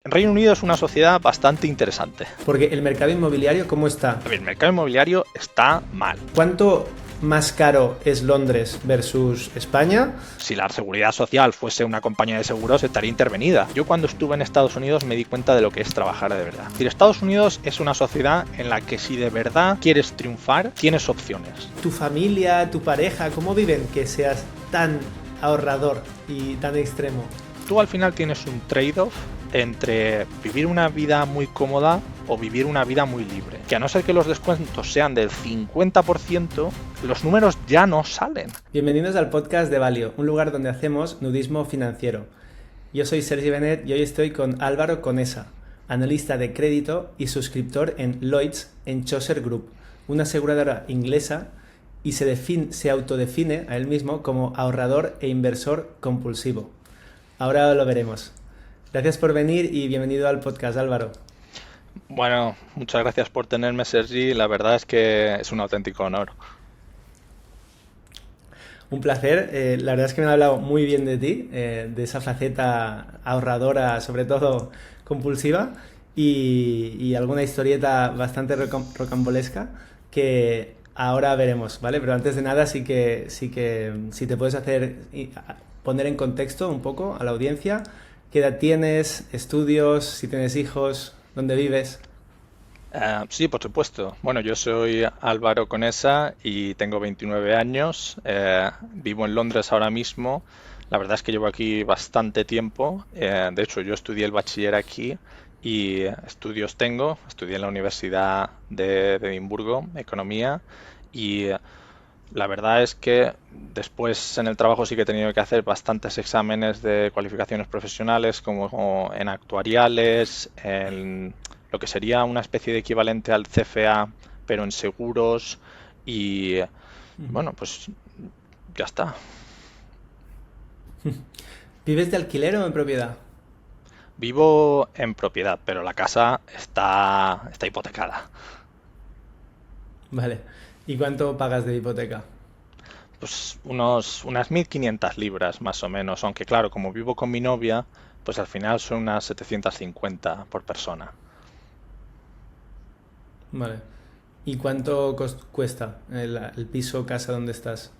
En Reino Unido es una sociedad bastante interesante. Porque el mercado inmobiliario, ¿cómo está? A ver, el mercado inmobiliario está mal. ¿Cuánto más caro es Londres versus España? Si la seguridad social fuese una compañía de seguros, estaría intervenida. Yo cuando estuve en Estados Unidos me di cuenta de lo que es trabajar de verdad. Es decir, Estados Unidos es una sociedad en la que si de verdad quieres triunfar, tienes opciones. ¿Tu familia, tu pareja, cómo viven que seas tan ahorrador y tan extremo? Tú al final tienes un trade-off entre vivir una vida muy cómoda o vivir una vida muy libre. Que a no ser que los descuentos sean del 50%, los números ya no salen. Bienvenidos al podcast de Valio, un lugar donde hacemos nudismo financiero. Yo soy Sergi Benet y hoy estoy con Álvaro Conesa, analista de crédito y suscriptor en Lloyds en Chaucer Group, una aseguradora inglesa, y se autodefine a él mismo como ahorrador e inversor compulsivo. Ahora lo veremos. Gracias por venir y bienvenido al podcast, Álvaro. Bueno, muchas gracias por tenerme, Sergi. La verdad es que es un auténtico honor. Un placer. La verdad es que me han hablado muy bien de ti, de esa faceta ahorradora, sobre todo compulsiva, y alguna historieta bastante rocambolesca que ahora veremos, ¿vale? Pero antes de nada, sí que si te puedes poner en contexto un poco a la audiencia, qué edad tienes, estudios, si tienes hijos, dónde vives. Sí, por supuesto. Bueno, yo soy Álvaro Conesa y tengo 29 años. Vivo en Londres ahora mismo. La verdad es que llevo aquí bastante tiempo. De hecho, yo estudié el bachiller aquí y estudios tengo. Estudié en la Universidad de Edimburgo, Economía, y la verdad es que después en el trabajo sí que he tenido que hacer bastantes exámenes de cualificaciones profesionales, como en actuariales, en lo que sería una especie de equivalente al CFA, pero en seguros, y Ujú. bueno, pues ya está. ¿Vives de alquiler o en propiedad? Vivo en propiedad, pero la casa está hipotecada. Vale. ¿Y cuánto pagas de hipoteca? Pues unas 1.500 libras más o menos, aunque claro, como vivo con mi novia, pues al final son unas 750 por persona. Vale. ¿Y cuánto cuesta el piso o casa donde estás?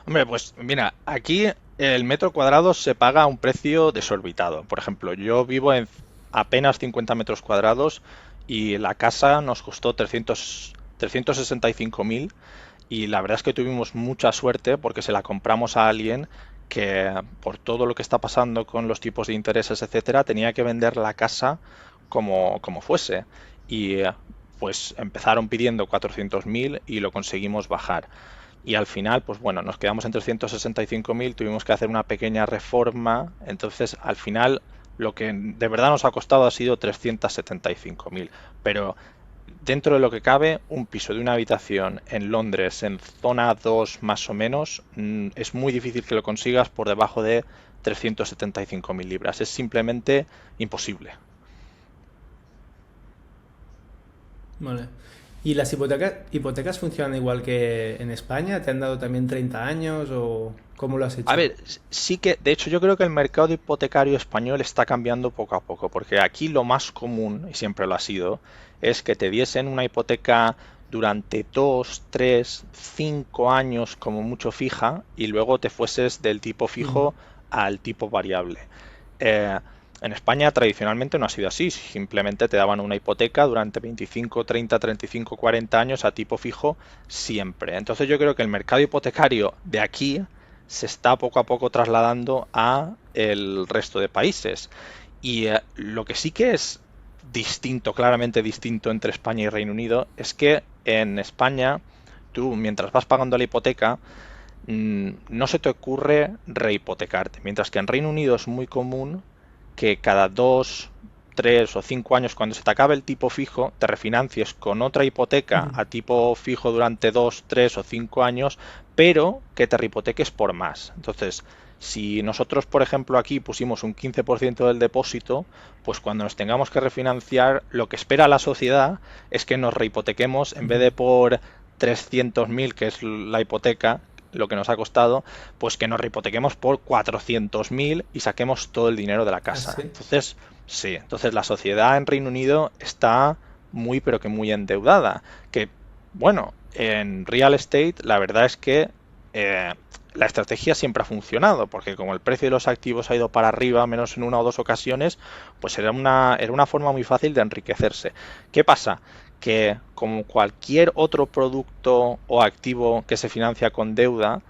Hombre, pues mira, aquí el metro cuadrado se paga a un precio desorbitado. Por ejemplo, yo vivo en apenas 50 metros cuadrados y la casa nos costó 365.000, y la verdad es que tuvimos mucha suerte porque se la compramos a alguien que por todo lo que está pasando con los tipos de intereses, etcétera, tenía que vender la casa como fuese. Y pues empezaron pidiendo 400.000 y lo conseguimos bajar. Y al final, pues bueno, nos quedamos en 365.000, tuvimos que hacer una pequeña reforma, entonces al final lo que de verdad nos ha costado ha sido 375.000. Pero dentro de lo que cabe, un piso de una habitación en Londres, en zona 2 más o menos, es muy difícil que lo consigas por debajo de 375.000 libras. Es simplemente imposible. Vale. ¿Y las hipotecas funcionan igual que en España? ¿Te han dado también 30 años o cómo lo has A hecho? ver, sí que, de hecho, yo creo que el mercado hipotecario español está cambiando poco a poco, porque aquí lo más común, y siempre lo ha sido, es que te diesen una hipoteca durante 2, 3, 5 años como mucho fija y luego te fueses del tipo Ujú. fijo al tipo variable. Eh, en España tradicionalmente no ha sido así, simplemente te daban una hipoteca durante 25, 30, 35, 40 años a tipo fijo siempre. Entonces yo creo que el mercado hipotecario de aquí se está poco a poco trasladando a el resto de países. Y lo que sí que es distinto, claramente distinto entre España y Reino Unido, es que en España tú, mientras vas pagando la hipoteca, no se te ocurre rehipotecarte, mientras que en Reino Unido es muy común que cada 2, 3 o 5 años, cuando se te acabe el tipo fijo, te refinancies con otra hipoteca Ujú. a tipo fijo durante 2, 3 o 5 años, pero que te rehipoteques por más. Entonces, si nosotros, por ejemplo, aquí pusimos un 15% del depósito, pues cuando nos tengamos que refinanciar, lo que espera la sociedad es que nos rehipotequemos en vez Ujú. de por 300.000, que es la hipoteca, lo que nos ha costado, pues que nos rehipotequemos por 400.000 y saquemos todo el dinero de la ¿Ah, casa. sí? Entonces, Sí, entonces la sociedad en Reino Unido está muy pero que muy endeudada. Que bueno, en real estate la verdad es que eh, la estrategia siempre ha funcionado, porque como el precio de los activos ha ido para arriba, menos en una o dos ocasiones, pues era una forma muy fácil de enriquecerse. ¿Qué pasa? Que como cualquier otro producto o activo que se financia con deuda,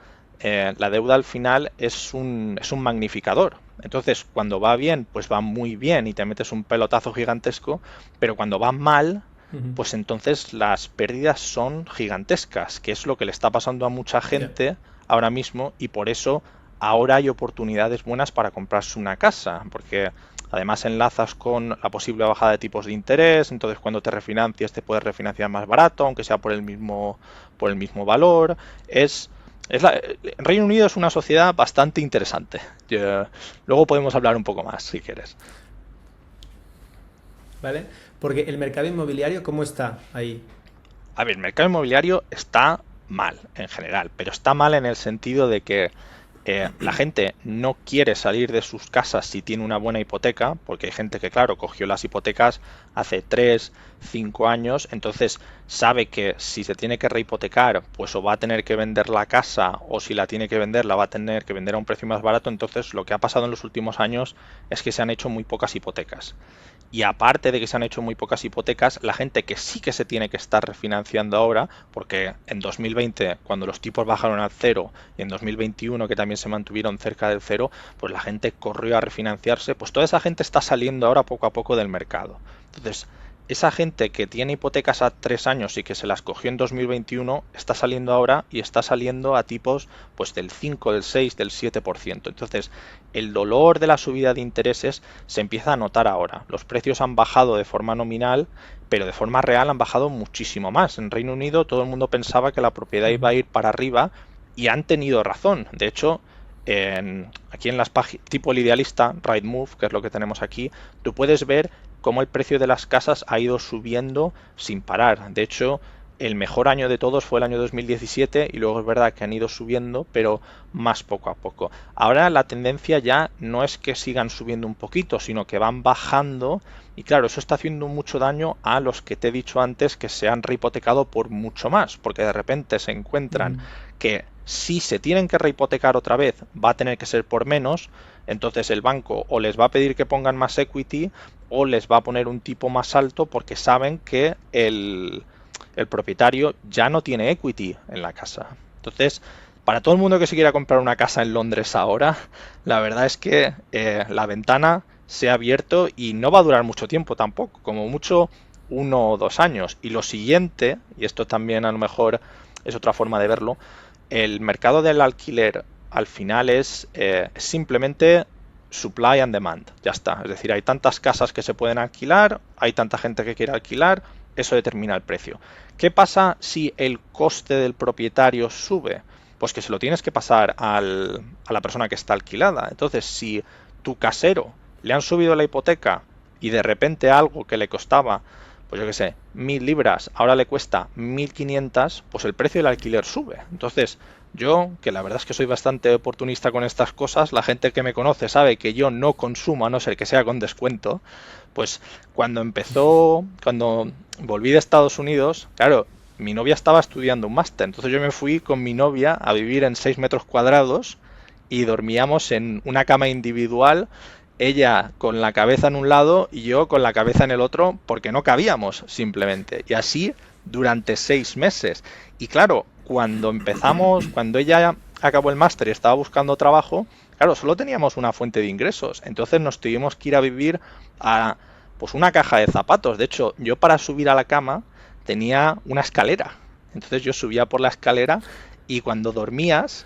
la deuda al final es un magnificador. Entonces, cuando va bien, pues va muy bien y te metes un pelotazo gigantesco, pero cuando va mal, Ujú. pues entonces las pérdidas son gigantescas, que es lo que le está pasando a mucha Ya. gente ahora mismo y por eso ahora hay oportunidades buenas para comprarse una casa, porque además enlazas con la posible bajada de tipos de interés, entonces cuando te refinancias te puedes refinanciar más barato, aunque sea por el mismo valor. Es, Reino Unido es una sociedad bastante interesante. Luego podemos hablar un poco más si quieres. ¿Vale? Porque el mercado inmobiliario, ¿cómo está ahí? A ver, el mercado inmobiliario está mal en general, pero está mal en el sentido de que la gente no quiere salir de sus casas si tiene una buena hipoteca, porque hay gente que, claro, cogió las hipotecas hace 3, 5 años, entonces sabe que si se tiene que rehipotecar, pues o va a tener que vender la casa o si la tiene que vender, la va a tener que vender a un precio más barato. Entonces, lo que ha pasado en los últimos años es que se han hecho muy pocas hipotecas. Y aparte de que se han hecho muy pocas hipotecas, la gente que sí que se tiene que estar refinanciando ahora, porque en 2020, cuando los tipos bajaron al cero, y en 2021, que también se mantuvieron cerca del cero, pues la gente corrió a refinanciarse, pues toda esa gente está saliendo ahora poco a poco del mercado. Entonces, esa gente que tiene hipotecas a 3 años y que se las cogió en 2021 está saliendo ahora y está saliendo a tipos pues del 5, del 6, del 7%. Entonces, el dolor de la subida de intereses se empieza a notar ahora. Los precios han bajado de forma nominal, pero de forma real han bajado muchísimo más. En Reino Unido todo el mundo pensaba que la propiedad iba Ujú. a ir para arriba y han tenido razón. De hecho, aquí en las páginas tipo el idealista, Rightmove, que es lo que tenemos aquí, tú puedes ver cómo el precio de las casas ha ido subiendo sin parar. De hecho, el mejor año de todos fue el año 2017 y luego es verdad que han ido subiendo, pero más poco a poco. Ahora la tendencia ya no es que sigan subiendo un poquito, sino que van bajando y claro, eso está haciendo mucho daño a los que te he dicho antes que se han rehipotecado por mucho más, porque de repente se encuentran Ujú. que si se tienen que rehipotecar otra vez va a tener que ser por menos, entonces el banco o les va a pedir que pongan más equity o les va a poner un tipo más alto porque saben que el propietario ya no tiene equity en la casa. Entonces, para todo el mundo que se quiera comprar una casa en Londres ahora, la verdad es que la ventana se ha abierto y no va a durar mucho tiempo tampoco, como mucho 1 o 2 años. Y lo siguiente, y esto también a lo mejor es otra forma de verlo, el mercado del alquiler al final es simplemente supply and demand, ya está. Es decir, hay tantas casas que se pueden alquilar, hay tanta gente que quiere alquilar, eso determina el precio. ¿Qué pasa si el coste del propietario sube? Pues que se lo tienes que pasar a la persona que está alquilada. Entonces, si tu casero le han subido la hipoteca y de repente algo que le costaba, pues yo qué sé, 1.000 libras, ahora le cuesta 1.500, pues el precio del alquiler sube. Entonces, yo, que la verdad es que soy bastante oportunista con estas cosas, la gente que me conoce sabe que yo no consumo a no ser que sea con descuento, pues cuando volví de Estados Unidos, claro, mi novia estaba estudiando un máster, entonces yo me fui con mi novia a vivir en 6 metros cuadrados y dormíamos en una cama individual, ella con la cabeza en un lado y yo con la cabeza en el otro, porque no cabíamos simplemente. Y así durante 6 meses. Y claro, cuando ella acabó el máster y estaba buscando trabajo, claro, solo teníamos una fuente de ingresos. Entonces nos tuvimos que ir a vivir a pues una caja de zapatos. De hecho, yo para subir a la cama tenía una escalera. Entonces yo subía por la escalera y cuando dormías,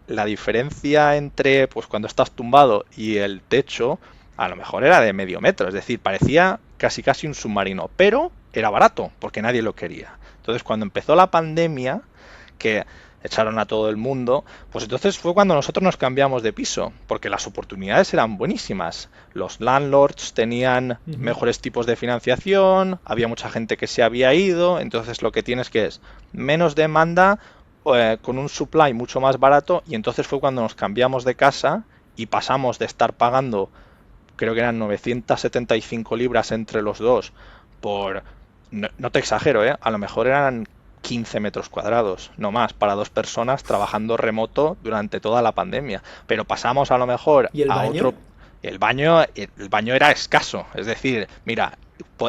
la diferencia entre pues cuando estás tumbado y el techo a lo mejor era de medio metro, es decir, parecía casi un submarino, pero era barato porque nadie lo quería. Entonces cuando empezó la pandemia, que echaron a todo el mundo, pues entonces fue cuando nosotros nos cambiamos de piso, porque las oportunidades eran buenísimas. Los landlords tenían Ujú. mejores tipos de financiación, había mucha gente que se había ido, entonces lo que tienes que es menos demanda con un supply mucho más barato y entonces fue cuando nos cambiamos de casa y pasamos de estar pagando creo que eran 975 libras entre los dos, por, no te exagero, ¿eh? A lo mejor eran 15 metros cuadrados, no más, para dos personas trabajando remoto durante toda la pandemia. Pero pasamos a lo mejor ¿Y el a baño? otro. El baño era escaso, es decir, mira,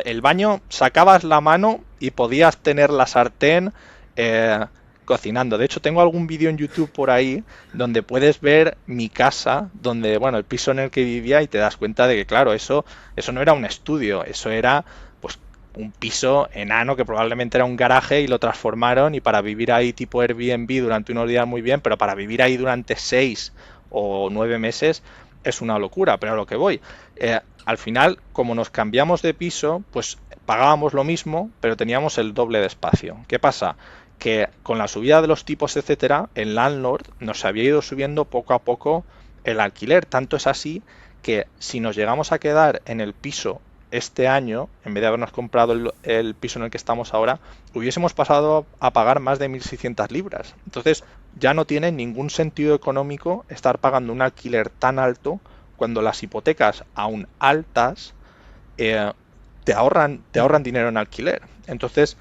el baño sacabas la mano y podías tener la sartén eh, cocinando. De hecho, tengo algún vídeo en YouTube por ahí donde puedes ver mi casa, donde, bueno, el piso en el que vivía y te das cuenta de que, claro, eso no era un estudio, eso era, pues, un piso enano que probablemente era un garaje y lo transformaron y para vivir ahí tipo Airbnb durante unos días muy bien, pero para vivir ahí durante 6 o 9 meses es una locura, pero a lo que voy. Al final, como nos cambiamos de piso, pues pagábamos lo mismo, pero teníamos el doble de espacio. ¿Qué pasa? Que con la subida de los tipos, etcétera, el landlord nos había ido subiendo poco a poco el alquiler. Tanto es así que si nos llegamos a quedar en el piso este año, en vez de habernos comprado el piso en el que estamos ahora, hubiésemos pasado a pagar más de 1.600 libras. Entonces, ya no tiene ningún sentido económico estar pagando un alquiler tan alto cuando las hipotecas, aún altas, eh, te ahorran dinero en alquiler. Entonces,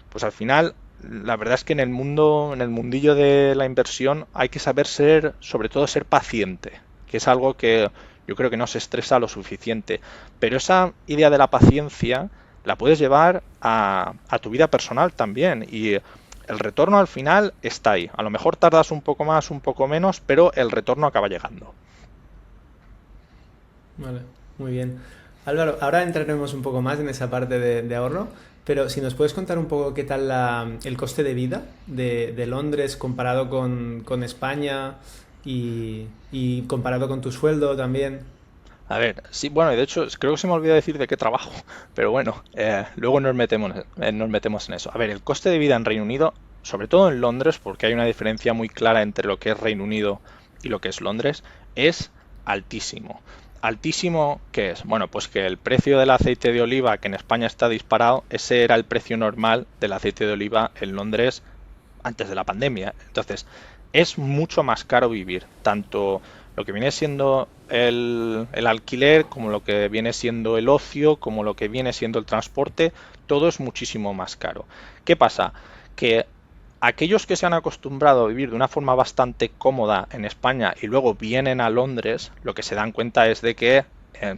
pues al final, la verdad es que en el mundillo de la inversión hay que saber sobre todo ser paciente, que es algo que yo creo que no se estresa lo suficiente. Pero esa idea de la paciencia la puedes llevar a tu vida personal también. Y el retorno al final está ahí. A lo mejor tardas un poco más, un poco menos, pero el retorno acaba llegando. Vale, muy bien. Álvaro, ahora entraremos un poco más en esa parte de ahorro, pero si nos puedes contar un poco qué tal el coste de vida de Londres comparado con España y comparado con tu sueldo también. A ver, sí, bueno, y de hecho creo que se me olvidó decir de qué trabajo, pero bueno, luego nos metemos en eso. A ver, el coste de vida en Reino Unido, sobre todo en Londres, porque hay una diferencia muy clara entre lo que es Reino Unido y lo que es Londres, es altísimo. Altísimo, ¿qué es? Bueno, pues que el precio del aceite de oliva, que en España está disparado, ese era el precio normal del aceite de oliva en Londres antes de la pandemia. Entonces, es mucho más caro vivir, tanto lo que viene siendo el alquiler, como lo que viene siendo el ocio, como lo que viene siendo el transporte, todo es muchísimo más caro. ¿Qué pasa? Que aquellos que se han acostumbrado a vivir de una forma bastante cómoda en España y luego vienen a Londres, lo que se dan cuenta es de que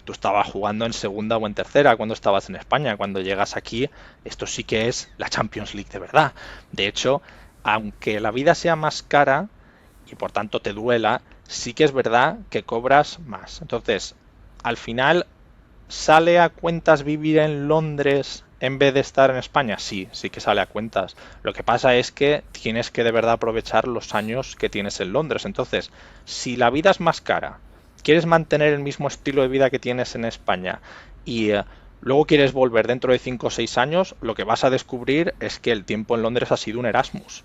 tú estabas jugando en segunda o en tercera cuando estabas en España. Cuando llegas aquí, esto sí que es la Champions League de verdad. De hecho, aunque la vida sea más cara y por tanto te duela, sí que es verdad que cobras más. Entonces, al final, ¿sale a cuentas vivir en Londres en vez de estar en España? Sí, sí que sale a cuentas. Lo que pasa es que tienes que de verdad aprovechar los años que tienes en Londres. Entonces, si la vida es más cara, quieres mantener el mismo estilo de vida que tienes en España y luego quieres volver dentro de 5 o 6 años, lo que vas a descubrir es que el tiempo en Londres ha sido un Erasmus,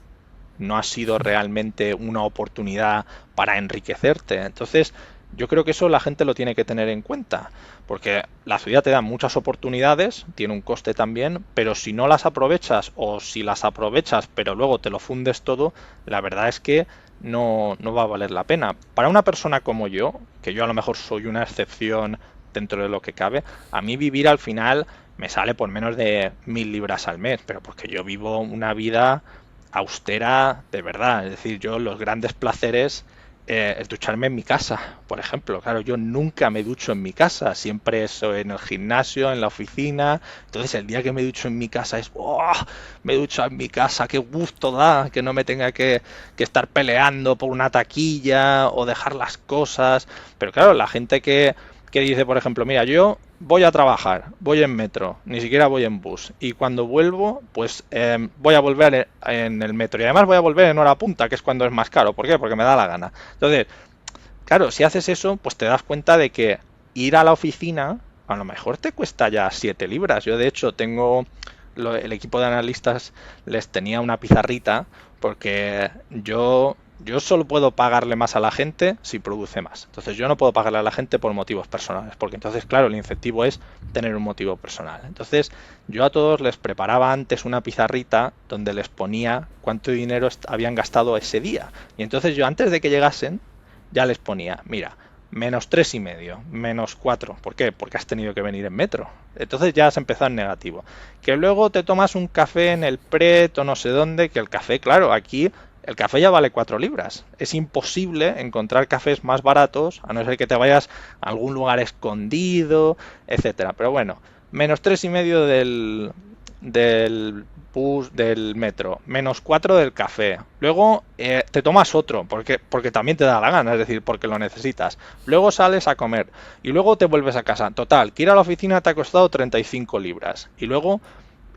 no ha sido realmente una oportunidad para enriquecerte. Entonces, yo creo que eso la gente lo tiene que tener en cuenta, porque la ciudad te da muchas oportunidades, tiene un coste también, pero si no las aprovechas o si las aprovechas pero luego te lo fundes todo, la verdad es que no va a valer la pena. Para una persona como yo, que yo a lo mejor soy una excepción dentro de lo que cabe, a mí vivir al final me sale por menos de 1.000 libras al mes, pero porque yo vivo una vida austera de verdad. Es decir, yo los grandes placeres es ducharme en mi casa, por ejemplo. Claro, yo nunca me ducho en mi casa, siempre eso en el gimnasio, en la oficina. Entonces el día que me ducho en mi casa es, ¡oh! Me ducho en mi casa, qué gusto da que no me tenga que estar peleando por una taquilla o dejar las cosas. Pero claro, la gente que dice, por ejemplo, mira, yo voy a trabajar, voy en metro, ni siquiera voy en bus. Y cuando vuelvo, pues voy a volver en el metro. Y además voy a volver en hora punta, que es cuando es más caro. ¿Por qué? Porque me da la gana. Entonces, claro, si haces eso, pues te das cuenta de que ir a la oficina a lo mejor te cuesta ya 7 libras. Yo, de hecho, el equipo de analistas les tenía una pizarrita porque yo solo puedo pagarle más a la gente si produce más. Entonces yo no puedo pagarle a la gente por motivos personales, porque entonces, claro, el incentivo es tener un motivo personal. Entonces yo a todos les preparaba antes una pizarrita donde les ponía cuánto dinero habían gastado ese día. Y entonces yo antes de que llegasen ya les ponía, mira, menos 3,5, menos 4. ¿Por qué? Porque has tenido que venir en metro. Entonces ya has empezado en negativo. Que luego te tomas un café en el Pret o no sé dónde, que el café, claro, aquí el café ya vale 4 libras. Es imposible encontrar cafés más baratos, a no ser que te vayas a algún lugar escondido, etcétera. Pero bueno, menos 3,5 del bus del metro, menos 4 del café. Luego te tomas otro, porque también te da la gana, es decir, porque lo necesitas. Luego sales a comer y luego te vuelves a casa. Total, que ir a la oficina te ha costado 35 libras. Y luego,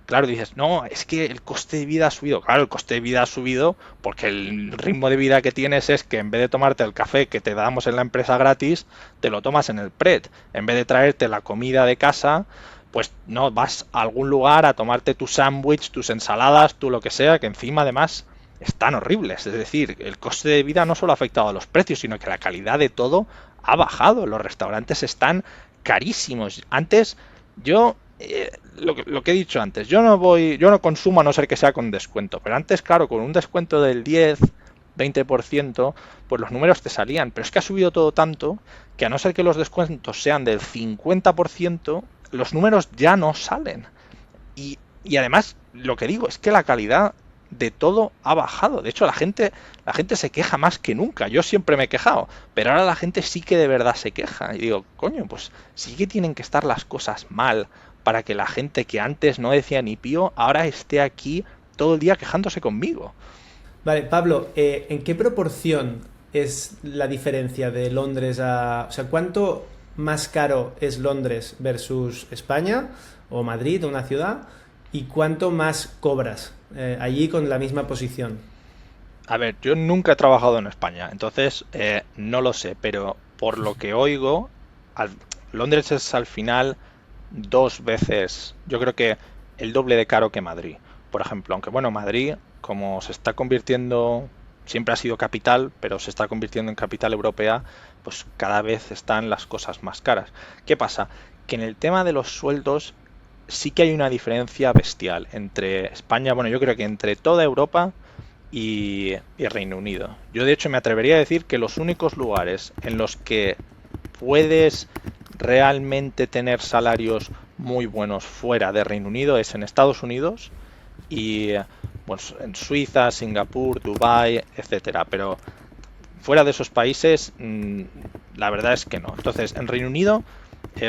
claro, dices, no, es que el coste de vida ha subido. Claro, el coste de vida ha subido porque el ritmo de vida que tienes es que en vez de tomarte el café que te damos en la empresa gratis, te lo tomas en el Pret. En vez de traerte la comida de casa, pues no, vas a algún lugar a tomarte tu sándwich, tus ensaladas, tú lo que sea, que encima además están horribles. Es decir, el coste de vida no solo ha afectado a los precios, sino que la calidad de todo ha bajado. Los restaurantes están carísimos. Antes, yo, lo que he dicho antes, yo no consumo a no ser que sea con descuento, pero antes, claro, con un descuento del 10, 20%, pues los números te salían. Pero es que ha subido todo tanto que a no ser que los descuentos sean del 50%, los números ya no salen. Y además, lo que digo es que la calidad de todo ha bajado. De hecho, la gente se queja más que nunca. Yo siempre me he quejado, pero ahora la gente sí que de verdad se queja. Y digo, coño, pues sí que tienen que estar las cosas mal para que la gente que antes no decía ni pío, ahora esté aquí todo el día quejándose conmigo. Vale, Pablo, ¿en qué proporción es la diferencia de Londres a... O sea, ¿cuánto más caro es Londres versus España o Madrid o una ciudad? ¿Y cuánto más cobras allí con la misma posición? A ver, yo nunca he trabajado en España, entonces no lo sé, pero por lo que oigo, al- Londres es al final 2 veces, yo creo que el doble de caro que Madrid. Por ejemplo, aunque bueno, Madrid, como se está convirtiendo, siempre ha sido capital, pero se está convirtiendo en capital europea, pues cada vez están las cosas más caras. ¿Qué pasa? Que en el tema de los sueldos sí que hay una diferencia bestial entre España, bueno, yo creo que entre toda Europa y Reino Unido. Yo de hecho me atrevería a decir que los únicos lugares en los que puedes realmente tener salarios muy buenos fuera de Reino Unido es en Estados Unidos y pues, en Suiza, Singapur, Dubái, etcétera. Pero fuera de esos países, la verdad es que no. Entonces, en Reino Unido,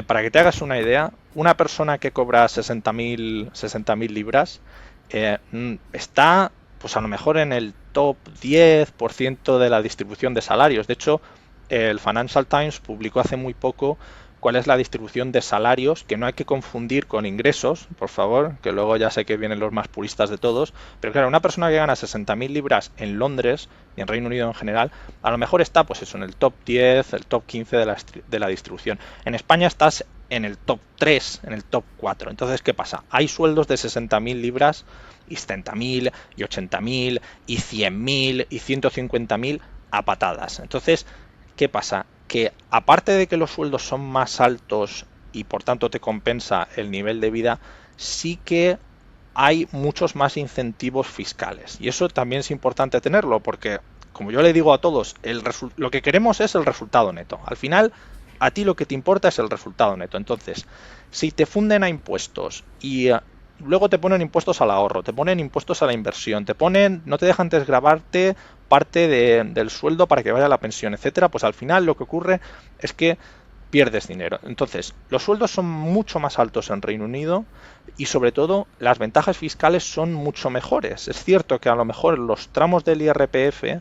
para que te hagas una idea, una persona que cobra 60.000 libras está, pues a lo mejor en el top 10% de la distribución de salarios. De hecho, el Financial Times publicó hace muy poco cuál es la distribución de salarios, que no hay que confundir con ingresos, por favor, que luego ya sé que vienen los más puristas de todos, pero claro, una persona que gana 60.000 libras en Londres y en Reino Unido en general, a lo mejor está pues eso en el top 10, el top 15 de la distribución. En España estás en el top 3, en el top 4. Entonces, ¿qué pasa? Hay sueldos de 60.000 libras y 70.000 y 80.000 y 100.000 y 150.000 a patadas. Entonces, ¿qué pasa? Que aparte de que los sueldos son más altos y por tanto te compensa el nivel de vida, sí que hay muchos más incentivos fiscales. Y eso también es importante tenerlo porque, como yo le digo a todos, lo que queremos es el resultado neto. Al final, a ti lo que te importa es el resultado neto. Entonces, si te funden a impuestos y luego te ponen impuestos al ahorro, te ponen impuestos a la inversión, no te dejan desgravarte parte del sueldo para que vaya a la pensión, etcétera, pues al final lo que ocurre es que pierdes dinero. Entonces, los sueldos son mucho más altos en Reino Unido y sobre todo las ventajas fiscales son mucho mejores. Es cierto que a lo mejor los tramos del IRPF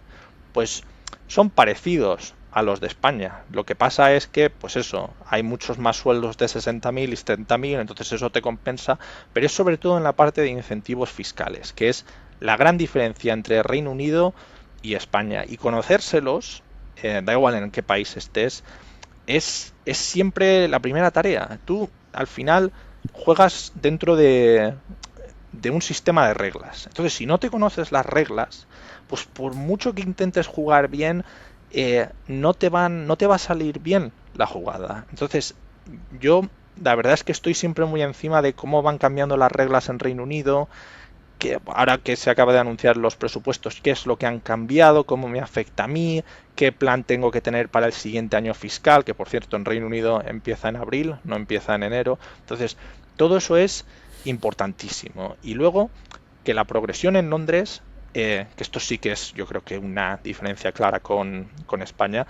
pues son parecidos a los de España. Lo que pasa es que, pues eso, hay muchos más sueldos de 60.000 y 70.000, entonces eso te compensa, pero es sobre todo en la parte de incentivos fiscales, que es la gran diferencia entre Reino Unido y España. Y conocérselos, da igual en qué país estés, es siempre la primera tarea. Tú, al final, juegas dentro de un sistema de reglas. Entonces, si no te conoces las reglas, pues por mucho que intentes jugar bien, no te va a salir bien la jugada. Entonces, yo la verdad es que estoy siempre muy encima de cómo van cambiando las reglas en Reino Unido, ahora que se acaba de anunciar los presupuestos, qué es lo que han cambiado, cómo me afecta a mí, qué plan tengo que tener para el siguiente año fiscal, que por cierto en Reino Unido empieza en abril, no empieza en enero. Entonces, todo eso es importantísimo. Y luego, que la progresión en Londres, que esto sí que es yo creo que una diferencia clara con España,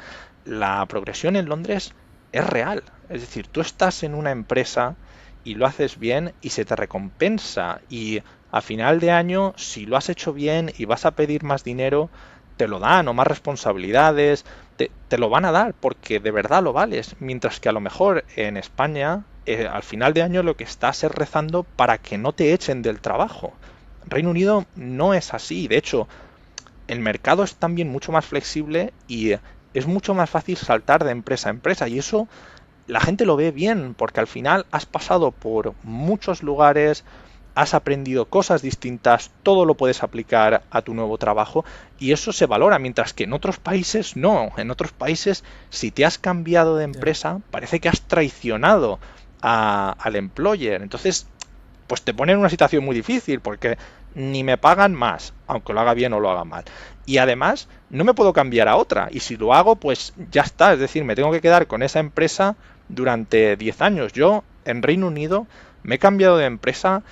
la progresión en Londres es real. Es decir, tú estás en una empresa y lo haces bien y se te recompensa. Y a final de año, si lo has hecho bien y vas a pedir más dinero, te lo dan o más responsabilidades, te lo van a dar porque de verdad lo vales. Mientras que a lo mejor en España, al final de año lo que estás es rezando para que no te echen del trabajo. Reino Unido no es así. De hecho, el mercado es también mucho más flexible y es mucho más fácil saltar de empresa a empresa. Y eso la gente lo ve bien, porque al final has pasado por muchos lugares, has aprendido cosas distintas, todo lo puedes aplicar a tu nuevo trabajo y eso se valora, mientras que en otros países no. En otros países, si te has cambiado de empresa, parece que has traicionado al employer. Entonces, pues te pone en una situación muy difícil, porque ni me pagan más, aunque lo haga bien o lo haga mal. Y además, no me puedo cambiar a otra. Y si lo hago, pues ya está. Es decir, me tengo que quedar con esa empresa durante 10 años. Yo, en Reino Unido, me he cambiado de empresa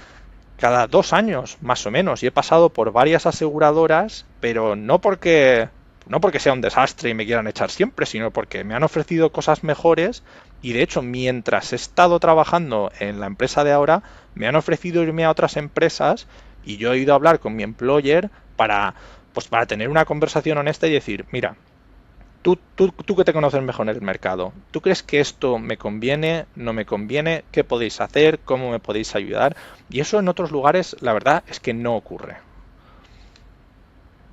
cada 2 años, más o menos. Y he pasado por varias aseguradoras, pero no porque sea un desastre y me quieran echar siempre, sino porque me han ofrecido cosas mejores y de hecho mientras he estado trabajando en la empresa de ahora me han ofrecido irme a otras empresas y yo he ido a hablar con mi employer para tener una conversación honesta y decir, mira, tú que te conoces mejor en el mercado, ¿tú crees que esto me conviene, no me conviene? ¿Qué podéis hacer? ¿Cómo me podéis ayudar? Y eso en otros lugares, la verdad es que no ocurre.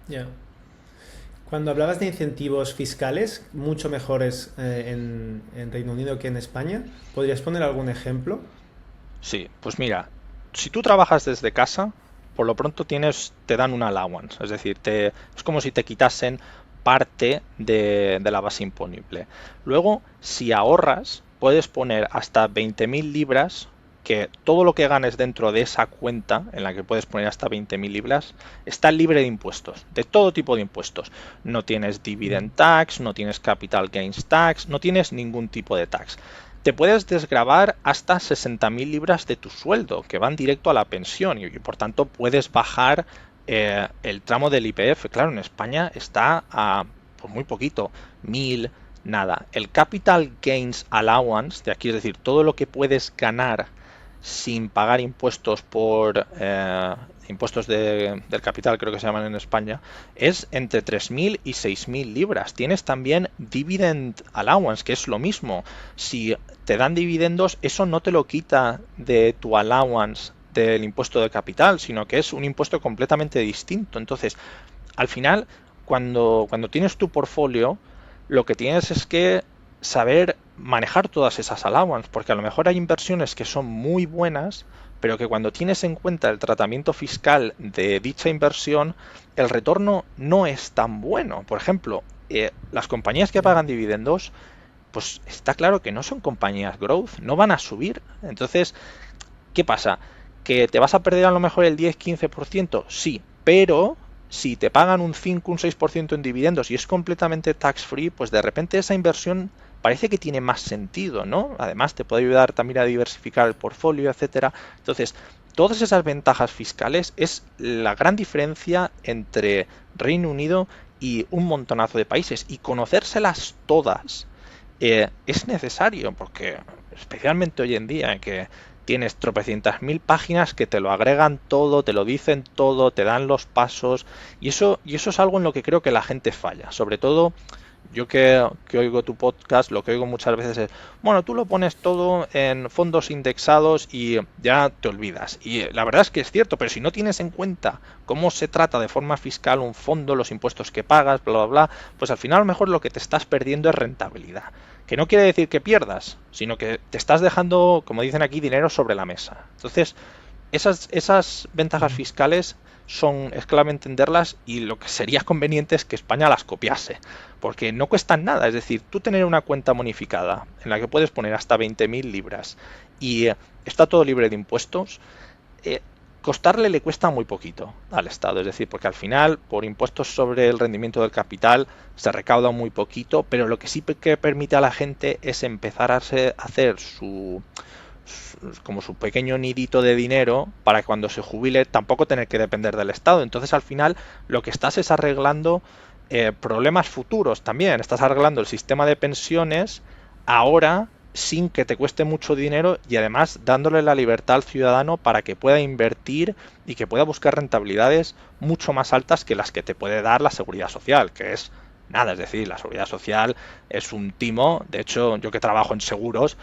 Ya. Cuando hablabas de incentivos fiscales, mucho mejores en Reino Unido que en España, ¿podrías poner algún ejemplo? Sí, pues mira, si tú trabajas desde casa, por lo pronto te dan un allowance, es decir, es como si te quitasen parte de la base imponible. Luego, si ahorras, puedes poner hasta 20.000 libras, que todo lo que ganes dentro de esa cuenta, en la que puedes poner hasta 20.000 libras, está libre de impuestos, de todo tipo de impuestos. No tienes dividend tax, no tienes capital gains tax, no tienes ningún tipo de tax. Te puedes desgravar hasta 60.000 libras de tu sueldo, que van directo a la pensión y por tanto puedes bajar el tramo del IPF. Claro, en España está a pues muy poquito, 1.000, nada. El Capital Gains Allowance, de aquí es decir, todo lo que puedes ganar sin pagar impuestos por impuestos del capital, creo que se llaman en España, es entre 3.000 y 6.000 libras. Tienes también Dividend Allowance, que es lo mismo. Si te dan dividendos, eso no te lo quita de tu allowance del impuesto de capital, sino que es un impuesto completamente distinto. Entonces, al final, cuando tienes tu portfolio, lo que tienes es que saber manejar todas esas allowances, porque a lo mejor hay inversiones que son muy buenas, pero que cuando tienes en cuenta el tratamiento fiscal de dicha inversión, el retorno no es tan bueno. Por ejemplo, las compañías que Ya. pagan dividendos, pues está claro que no son compañías growth, no van a subir. Entonces, ¿qué pasa? ¿Que te vas a perder a lo mejor el 10-15%? Sí, pero si te pagan un 5, un 6% en dividendos y es completamente tax free, pues de repente esa inversión parece que tiene más sentido, ¿no? Además te puede ayudar también a diversificar el portfolio, etcétera. Entonces, todas esas ventajas fiscales es la gran diferencia entre Reino Unido y un montonazo de países y conocérselas todas es necesario porque especialmente hoy en día en que tienes tropecientas mil páginas que te lo agregan todo, te lo dicen todo, te dan los pasos y eso es algo en lo que creo que la gente falla. Sobre todo yo que oigo tu podcast, lo que oigo muchas veces es, bueno, tú lo pones todo en fondos indexados y ya te olvidas. Y la verdad es que es cierto, pero si no tienes en cuenta cómo se trata de forma fiscal un fondo, los impuestos que pagas, bla, bla, bla, pues al final a lo mejor lo que te estás perdiendo es rentabilidad. Que no quiere decir que pierdas, sino que te estás dejando, como dicen aquí, dinero sobre la mesa. Entonces, esas ventajas Ujú. fiscales es clave entenderlas y lo que sería conveniente es que España las copiase, porque no cuestan nada. Es decir, tú tener una cuenta bonificada en la que puedes poner hasta 20.000 libras y está todo libre de impuestos, eh, costarle le cuesta muy poquito al Estado, es decir, porque al final, por impuestos sobre el rendimiento del capital, se recauda muy poquito, pero lo que sí que permite a la gente es empezar a hacer como su pequeño nidito de dinero para que cuando se jubile tampoco tener que depender del Estado. Entonces al final lo que estás es arreglando problemas futuros también. Estás arreglando el sistema de pensiones ahora sin que te cueste mucho dinero y además dándole la libertad al ciudadano para que pueda invertir y que pueda buscar rentabilidades mucho más altas que las que te puede dar la seguridad social, que es nada, es decir, la seguridad social es un timo. De hecho, yo que trabajo en seguros,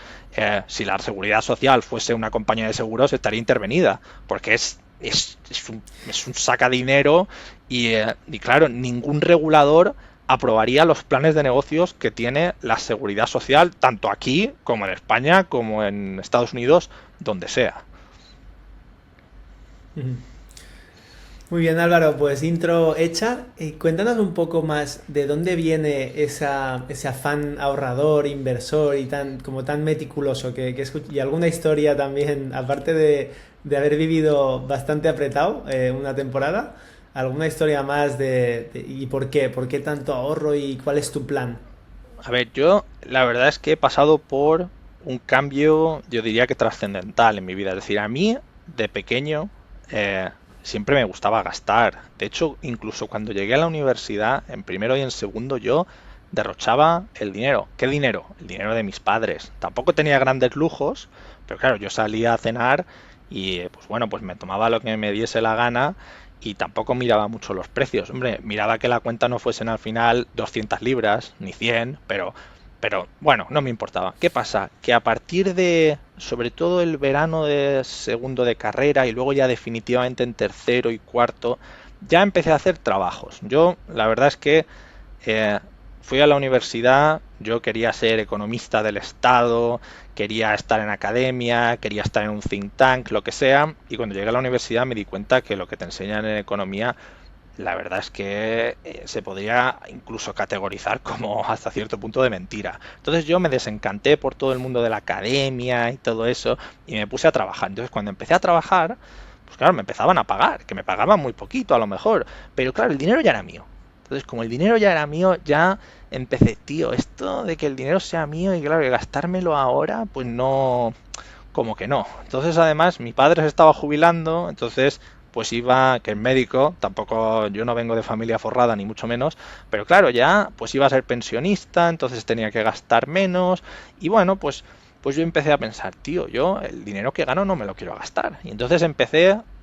si la seguridad social fuese una compañía de seguros, estaría intervenida, porque es un sacadinero y claro, ningún regulador aprobaría los planes de negocios que tiene la seguridad social, tanto aquí como en España, como en Estados Unidos, donde sea. Muy bien, Álvaro, pues intro hecha. Cuéntanos un poco más de dónde viene ese afán ahorrador, inversor y como tan meticuloso y alguna historia también, aparte de haber vivido bastante apretado una temporada, alguna historia más y por qué tanto ahorro y cuál es tu plan. A ver, yo la verdad es que he pasado por un cambio, yo diría que trascendental en mi vida. Es decir, a mí de pequeño eh, siempre me gustaba gastar. De hecho, incluso cuando llegué a la universidad, en primero y en segundo, yo derrochaba el dinero. ¿Qué dinero? El dinero de mis padres. Tampoco tenía grandes lujos, pero claro, yo salía a cenar y pues bueno, pues me tomaba lo que me diese la gana y tampoco miraba mucho los precios. Hombre, miraba que la cuenta no fuesen al final 200 libras, ni 100, pero bueno, no me importaba. ¿Qué pasa? Que a partir de, sobre todo el verano de segundo de carrera y luego ya definitivamente en tercero y cuarto, ya empecé a hacer trabajos. Yo, la verdad es que eh, fui a la universidad, yo quería ser economista del Estado, quería estar en academia, quería estar en un think tank, lo que sea, y cuando llegué a la universidad me di cuenta que lo que te enseñan en economía, la verdad es que se podría incluso categorizar como hasta cierto punto de mentira. Entonces yo me desencanté por todo el mundo de la academia y todo eso, y me puse a trabajar. Entonces cuando empecé a trabajar, pues claro, me empezaban a pagar, que me pagaban muy poquito a lo mejor, pero claro, el dinero ya era mío. Entonces, como el dinero ya era mío, ya empecé, tío, esto de que el dinero sea mío y claro, que gastármelo ahora, pues no, como que no. Entonces, además, mi padre se estaba jubilando, entonces, pues iba, que es médico, tampoco, yo no vengo de familia forrada, ni mucho menos, pero claro, ya, pues iba a ser pensionista, entonces tenía que gastar menos, y bueno, pues yo empecé a pensar, tío, yo el dinero que gano no me lo quiero gastar. Y entonces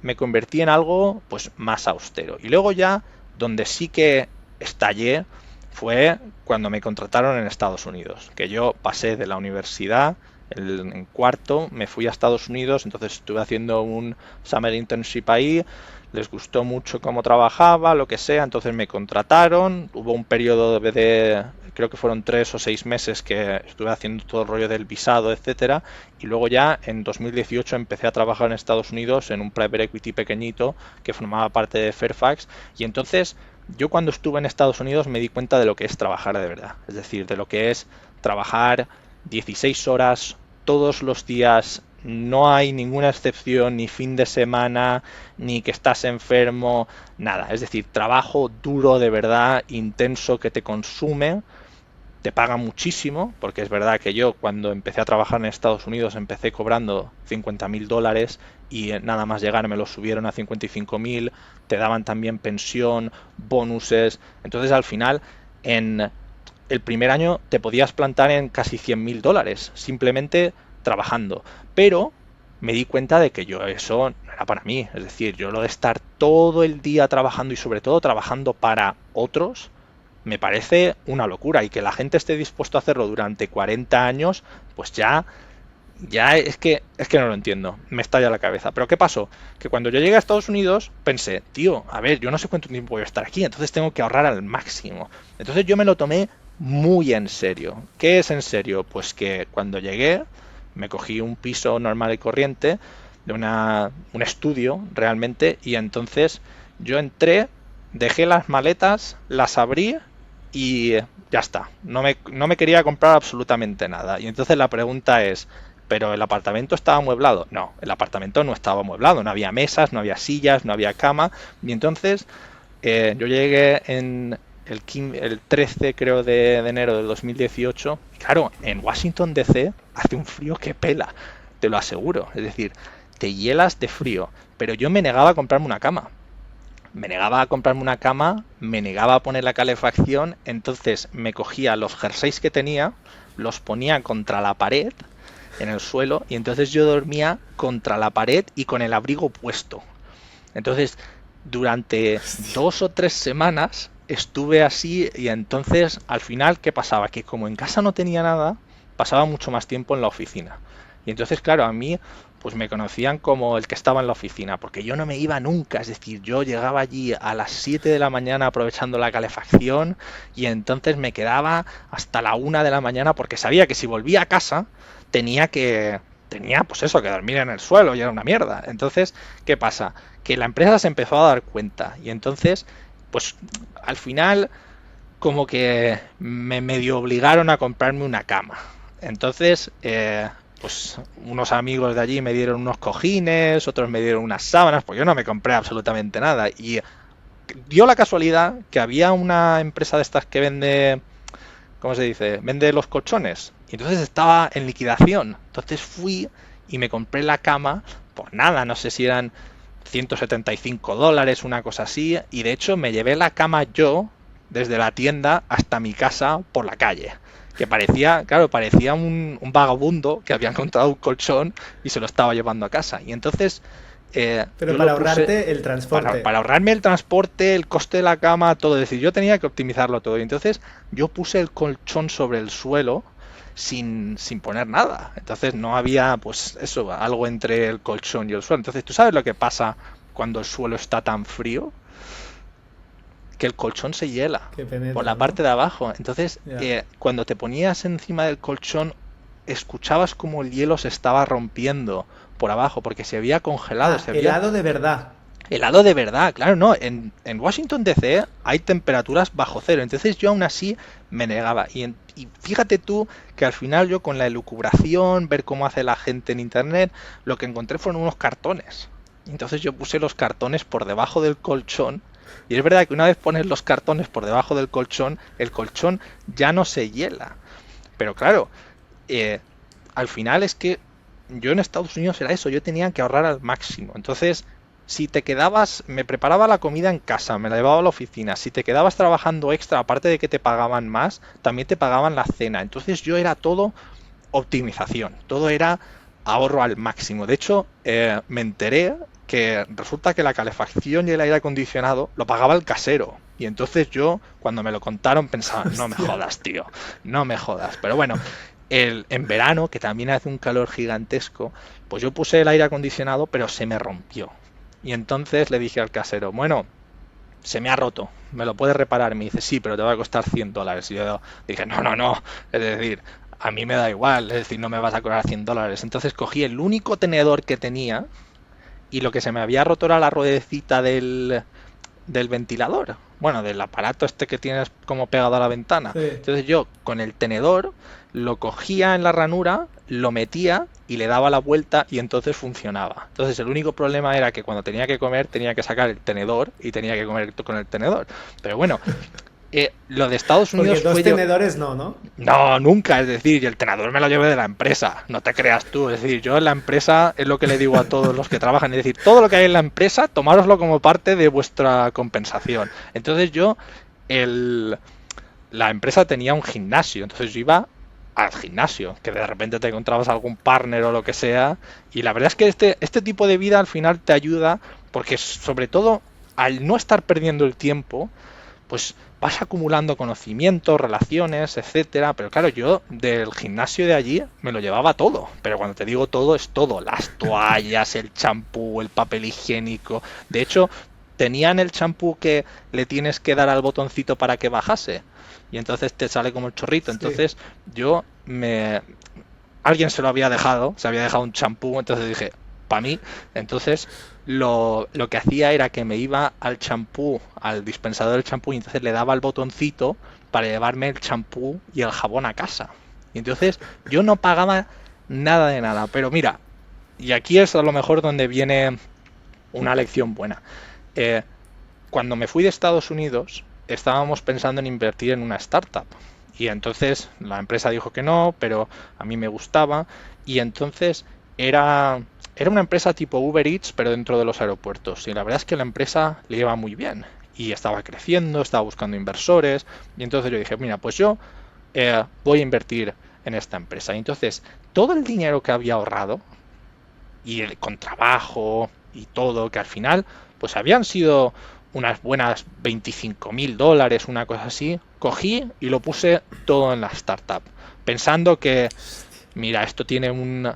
me convertí en algo, pues, más austero. Y luego ya, donde sí que estallé, fue cuando me contrataron en Estados Unidos, que yo pasé de la universidad, en cuarto, me fui a Estados Unidos, entonces estuve haciendo un summer internship ahí, les gustó mucho cómo trabajaba, lo que sea, entonces me contrataron, hubo un periodo creo que fueron 3 o 6 meses que estuve haciendo todo el rollo del visado, etcétera, y luego ya en 2018 empecé a trabajar en Estados Unidos en un private equity pequeñito que formaba parte de Fairfax, y entonces yo cuando estuve en Estados Unidos me di cuenta de lo que es trabajar de verdad, es decir, de lo que es trabajar 16 horas todos los días, no hay ninguna excepción, ni fin de semana, ni que estás enfermo, nada. Es decir, trabajo duro de verdad, intenso, que te consume, te paga muchísimo, porque es verdad que yo cuando empecé a trabajar en Estados Unidos empecé cobrando $50.000 y nada más llegar me lo subieron a 55.000, te daban también pensión, bonuses, entonces al final en el primer año te podías plantar en casi $100.000 simplemente trabajando, pero me di cuenta de que yo eso no era para mí, es decir, yo lo de estar todo el día trabajando y sobre todo trabajando para otros, me parece una locura y que la gente esté dispuesto a hacerlo durante 40 años, pues ya es que no lo entiendo, me estalla la cabeza. Pero ¿qué pasó? Que cuando yo llegué a Estados Unidos pensé, tío, a ver, yo no sé cuánto tiempo voy a estar aquí, entonces tengo que ahorrar al máximo. Entonces yo me lo tomé muy en serio. ¿Qué es en serio? Pues que cuando llegué me cogí un piso normal y corriente de un estudio realmente y entonces yo entré, dejé las maletas, las abrí y ya está. No me quería comprar absolutamente nada. Y entonces la pregunta es, pero el apartamento estaba amueblado. No, el apartamento no estaba amueblado, no había mesas, no había sillas, no había cama. Y entonces yo llegué en el 13, creo, de enero del 2018. Y claro, en Washington DC hace un frío que pela, te lo aseguro. Es decir, te hielas de frío. Pero yo me negaba a comprarme una cama. Me negaba a comprarme una cama, me negaba a poner la calefacción, entonces me cogía los jerseys que tenía, los ponía contra la pared, en el suelo, y entonces yo dormía contra la pared y con el abrigo puesto. Entonces, durante Hostia. 2 o 3 semanas estuve así y entonces al final, ¿qué pasaba? Que como en casa no tenía nada, pasaba mucho más tiempo en la oficina. Y entonces, claro, a mí pues me conocían como el que estaba en la oficina, porque yo no me iba nunca, es decir, yo llegaba allí a las 7 de la mañana aprovechando la calefacción y entonces me quedaba hasta la 1 de la mañana porque sabía que si volvía a casa tenía pues eso, que dormir en el suelo y era una mierda. Entonces, ¿qué pasa? Que la empresa se empezó a dar cuenta y entonces, pues al final como que me medio obligaron a comprarme una cama. Entonces, pues unos amigos de allí me dieron unos cojines, otros me dieron unas sábanas, pues yo no me compré absolutamente nada. Y dio la casualidad que había una empresa de estas que vende, ¿cómo se dice? Vende los colchones. Y entonces estaba en liquidación. Entonces fui y me compré la cama por nada, no sé si eran $175, una cosa así. Y de hecho me llevé la cama yo desde la tienda hasta mi casa por la calle. Que parecía, claro, parecía un vagabundo que había encontrado un colchón y se lo estaba llevando a casa. Y entonces Pero yo para lo puse ahorrarte el transporte. para ahorrarme el transporte, el coste de la cama, todo. Es decir, yo tenía que optimizarlo todo. Y entonces yo puse el colchón sobre el suelo sin poner nada. Entonces no había, pues eso, algo entre el colchón y el suelo. Entonces, ¿tú sabes lo que pasa cuando el suelo está tan frío? Que el colchón se hiela Que por la penetra, ¿no? parte de abajo. Entonces, Ya. cuando te ponías encima del colchón, escuchabas como el hielo se estaba rompiendo por abajo, porque se había congelado, Ah, se había helado de verdad. helado de verdad. Claro, no, en Washington DC hay temperaturas bajo cero, entonces yo aún así me negaba. Y fíjate tú que al final yo con la elucubración, ver cómo hace la gente en internet, lo que encontré fueron unos cartones. Entonces yo puse los cartones por debajo del colchón. Y es verdad que una vez pones los cartones por debajo del colchón, el colchón ya no se hiela. Pero claro, eh, al final es que yo en Estados Unidos era eso, yo tenía que ahorrar al máximo. Entonces, si te quedabas, me preparaba la comida en casa, me la llevaba a la oficina. Si te quedabas trabajando extra, aparte de que te pagaban más, también te pagaban la cena. Entonces yo era todo optimización, todo era ahorro al máximo. De hecho, me enteré que resulta que la calefacción y el aire acondicionado lo pagaba el casero. Y entonces yo, cuando me lo contaron, pensaba, no me Hostia. jodas, tío, no me jodas. Pero bueno, en verano, que también hace un calor gigantesco, pues yo puse el aire acondicionado, pero se me rompió. Y entonces le dije al casero, bueno, se me ha roto, ¿me lo puedes reparar? Me dice, sí, pero te va a costar $100. Y yo dije, no, no, no, es decir, a mí me da igual, es decir, no me vas a cobrar $100. Entonces cogí el único tenedor que tenía y lo que se me había roto era la ruedecita del ventilador, bueno, del aparato este que tienes como pegado a la ventana. Sí. Entonces yo con el tenedor lo cogía en la ranura, lo metía y le daba la vuelta y entonces funcionaba. Entonces el único problema era que cuando tenía que comer tenía que sacar el tenedor y tenía que comer con el tenedor. Pero bueno, lo de Estados Porque Unidos dos fue yo... tenedores no, ¿no? No, nunca, es decir, y el tenedor me lo llevé de la empresa, no te creas tú, es decir, yo en la empresa es lo que le digo a todos los que trabajan, es decir, todo lo que hay en la empresa, tomároslo como parte de vuestra compensación. Entonces yo, el, la empresa tenía un gimnasio, entonces yo iba al gimnasio, que de repente te encontrabas algún partner o lo que sea, y la verdad es que este tipo de vida al final te ayuda, porque sobre todo al no estar perdiendo el tiempo, pues vas acumulando conocimientos, relaciones, etcétera. Pero claro, yo del gimnasio de allí me lo llevaba todo. Pero cuando te digo todo, es todo. Las toallas, el champú, el papel higiénico. De hecho, tenían el champú que le tienes que dar al botoncito para que bajase. Y entonces te sale como el chorrito. Sí. Entonces yo me... Alguien se lo había dejado, se había dejado un champú, entonces dije, para mí, entonces lo que hacía era que me iba al champú, al dispensador del champú, y entonces le daba el botoncito para llevarme el champú y el jabón a casa. Y entonces yo no pagaba nada de nada. Pero mira, y aquí es a lo mejor donde viene una lección buena. Eh, Cuando me fui de Estados Unidos, estábamos pensando en invertir en una startup. Y entonces la empresa dijo que no, pero a mí me gustaba. Y entonces era, era una empresa tipo Uber Eats, pero dentro de los aeropuertos. Y la verdad es que la empresa le iba muy bien. Y estaba creciendo, estaba buscando inversores. Y entonces yo dije, mira, pues yo voy a invertir en esta empresa. Y entonces todo el dinero que había ahorrado, y con trabajo y todo, que al final pues habían sido unas buenas $25.000, una cosa así, cogí y lo puse todo en la startup, pensando que, mira, esto tiene un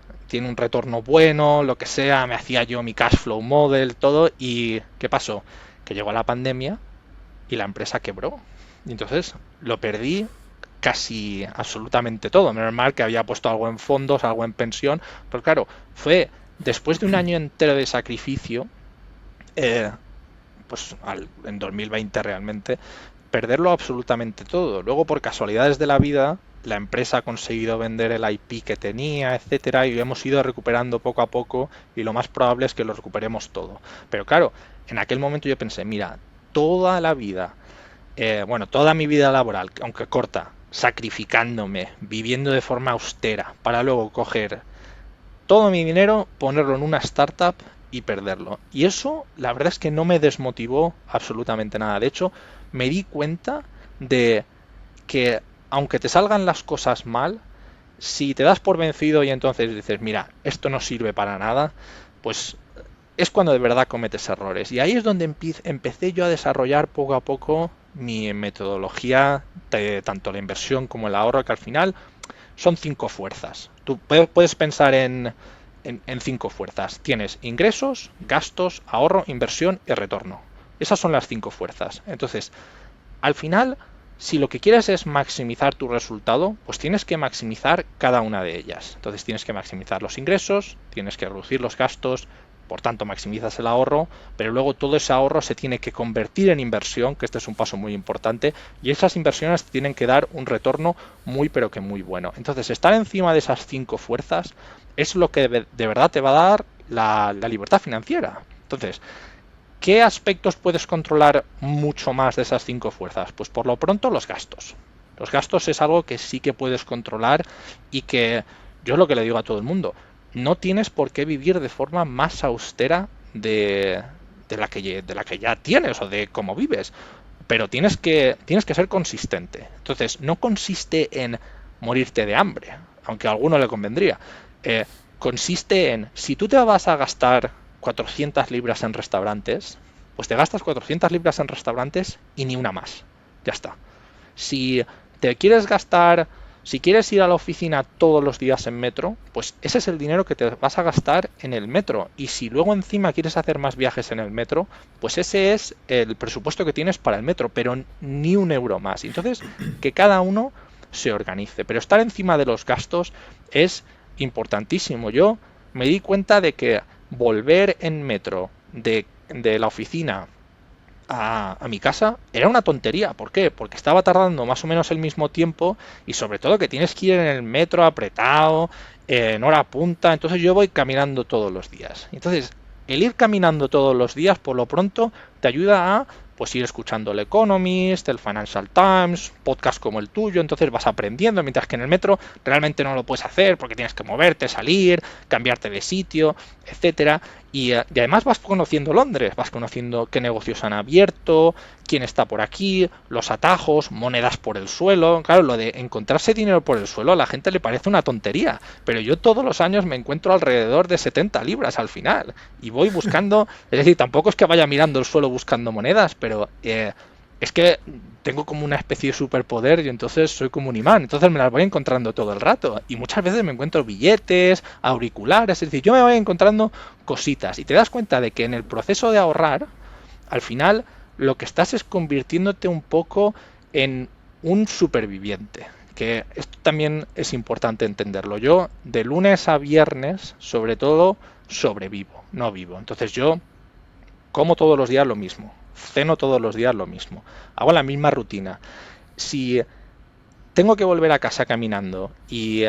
retorno bueno, lo que sea, me hacía yo mi cash flow model, todo, y ¿qué pasó? Que llegó la pandemia y la empresa quebró. Y entonces lo perdí casi absolutamente todo. Menos mal que había puesto algo en fondos, algo en pensión, pero claro, fue después de un año entero de sacrificio, eh, pues en 2020 realmente, perderlo absolutamente todo. Luego, por casualidades de la vida, la empresa ha conseguido vender el IP que tenía, etcétera, y hemos ido recuperando poco a poco, y lo más probable es que lo recuperemos todo. Pero claro, en aquel momento yo pensé, mira, toda la vida, bueno, toda mi vida laboral, aunque corta, sacrificándome, viviendo de forma austera, para luego coger todo mi dinero, ponerlo en una startup y perderlo. Y eso, la verdad es que no me desmotivó absolutamente nada. De hecho, me di cuenta de que aunque te salgan las cosas mal, si te das por vencido y entonces dices, mira, esto no sirve para nada, pues es cuando de verdad cometes errores. Y ahí es donde empecé yo a desarrollar poco a poco mi metodología de tanto la inversión como el ahorro, que al final son 5 fuerzas. Tú puedes pensar en 5 fuerzas. Tienes ingresos, gastos, ahorro, inversión y retorno. Esas son las 5 fuerzas. Entonces, al final, si lo que quieres es maximizar tu resultado, pues tienes que maximizar cada una de ellas. Entonces tienes que maximizar los ingresos, tienes que reducir los gastos, por tanto maximizas el ahorro, pero luego todo ese ahorro se tiene que convertir en inversión, que este es un paso muy importante, y esas inversiones tienen que dar un retorno muy pero que muy bueno. Entonces estar encima de esas 5 fuerzas es lo que de verdad te va a dar la libertad financiera. Entonces, ¿qué aspectos puedes controlar mucho más de esas 5 fuerzas? Pues por lo pronto los gastos. Los gastos es algo que sí que puedes controlar y que yo es lo que le digo a todo el mundo. No tienes por qué vivir de forma más austera de la que ya tienes o de cómo vives, pero tienes que ser consistente. Entonces, no consiste en morirte de hambre, aunque a alguno le convendría. Eh, Consiste en, si tú te vas a gastar 400 libras en restaurantes, pues te gastas 400 libras en restaurantes y ni una más. Ya está. Si te quieres gastar, si quieres ir a la oficina todos los días en metro, pues ese es el dinero que te vas a gastar en el metro. Y si luego encima quieres hacer más viajes en el metro, pues ese es el presupuesto que tienes para el metro, pero ni un euro más. Entonces, que cada uno se organice. Pero estar encima de los gastos es importantísimo. Yo me di cuenta de que volver en metro de la oficina a mi casa era una tontería. ¿Por qué? Porque estaba tardando más o menos el mismo tiempo y sobre todo que tienes que ir en el metro apretado, en hora punta. Entonces yo voy caminando todos los días. Entonces el ir caminando todos los días por lo pronto te ayuda a pues ir escuchando el Economist, el Financial Times, podcast como el tuyo, entonces vas aprendiendo, mientras que en el metro realmente no lo puedes hacer porque tienes que moverte, salir, cambiarte de sitio, etcétera. Y además vas conociendo Londres, vas conociendo qué negocios han abierto, quién está por aquí, los atajos, monedas por el suelo. Claro, lo de encontrarse dinero por el suelo a la gente le parece una tontería, pero yo todos los años me encuentro alrededor de 70 libras al final y voy buscando, es decir, tampoco es que vaya mirando el suelo buscando monedas, pero es que tengo como una especie de superpoder y entonces soy como un imán, entonces me las voy encontrando todo el rato y muchas veces me encuentro billetes, auriculares, es decir, yo me voy encontrando cositas y te das cuenta de que en el proceso de ahorrar, al final lo que estás es convirtiéndote un poco en un superviviente, que esto también es importante entenderlo. Yo de lunes a viernes, sobre todo, sobrevivo, no vivo. Entonces yo como todos los días lo mismo, ceno todos los días lo mismo, hago la misma rutina. Si tengo que volver a casa caminando y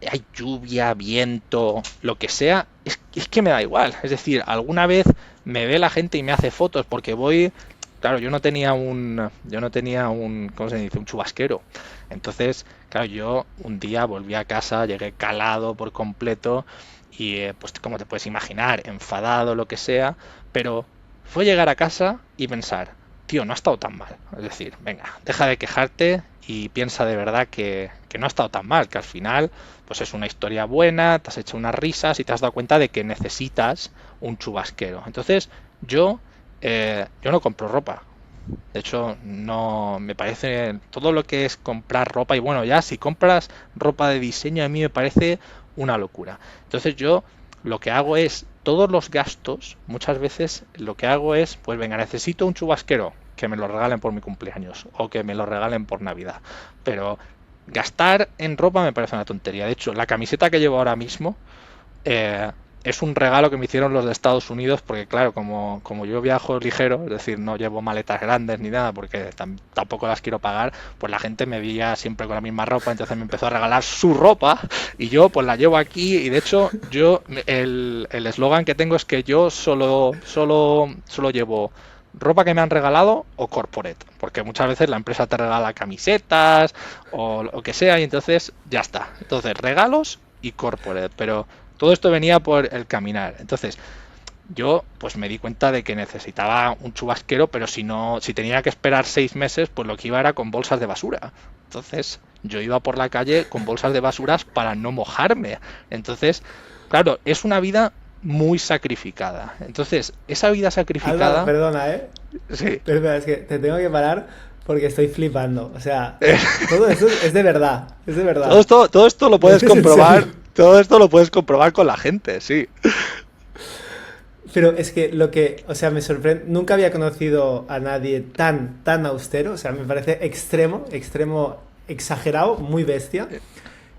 hay lluvia, viento, lo que sea, es que me da igual. Es decir, alguna vez me ve la gente y me hace fotos porque voy, claro, ¿cómo se dice? Un chubasquero. Entonces, claro, yo un día volví a casa, llegué calado por completo y pues como te puedes imaginar, enfadado, lo que sea, pero fue llegar a casa y pensar, tío, no ha estado tan mal. Es decir, venga, deja de quejarte y piensa de verdad que no ha estado tan mal, que al final pues es una historia buena, te has hecho unas risas y te has dado cuenta de que necesitas un chubasquero. Entonces, yo no compro ropa. De hecho, no me parece todo lo que es comprar ropa y bueno, ya si compras ropa de diseño a mí me parece una locura. Entonces yo lo que hago es todos los gastos, muchas veces lo que hago es, pues venga, necesito un chubasquero, que me lo regalen por mi cumpleaños o que me lo regalen por Navidad. Pero gastar en ropa me parece una tontería. De hecho, la camiseta que llevo ahora mismo eh, es un regalo que me hicieron los de Estados Unidos porque claro, como yo viajo ligero, es decir, no llevo maletas grandes ni nada porque tampoco las quiero pagar, pues la gente me veía siempre con la misma ropa, entonces me empezó a regalar su ropa y yo pues la llevo aquí y de hecho el eslogan que tengo es que yo solo llevo ropa que me han regalado o corporate, porque muchas veces la empresa te regala camisetas o lo que sea y entonces ya está. Entonces regalos y corporate, pero todo esto venía por el caminar. Entonces, yo pues me di cuenta de que necesitaba un chubasquero, pero si tenía que esperar 6 meses, pues lo que iba era con bolsas de basura. Entonces, yo iba por la calle con bolsas de basuras para no mojarme. Entonces, claro, es una vida muy sacrificada. Entonces, esa vida Álvaro, sacrificada, perdona, ¿eh? sí. Perdona, es que te tengo que parar porque estoy flipando. O sea, todo esto es de verdad, es de verdad. Todo esto lo ¿Lo puedes dices en comprobar, serio? todo esto lo puedes comprobar con la gente, sí. Pero es que lo que, o sea, me sorprende, nunca había conocido a nadie tan austero, o sea, me parece extremo, exagerado, muy bestia.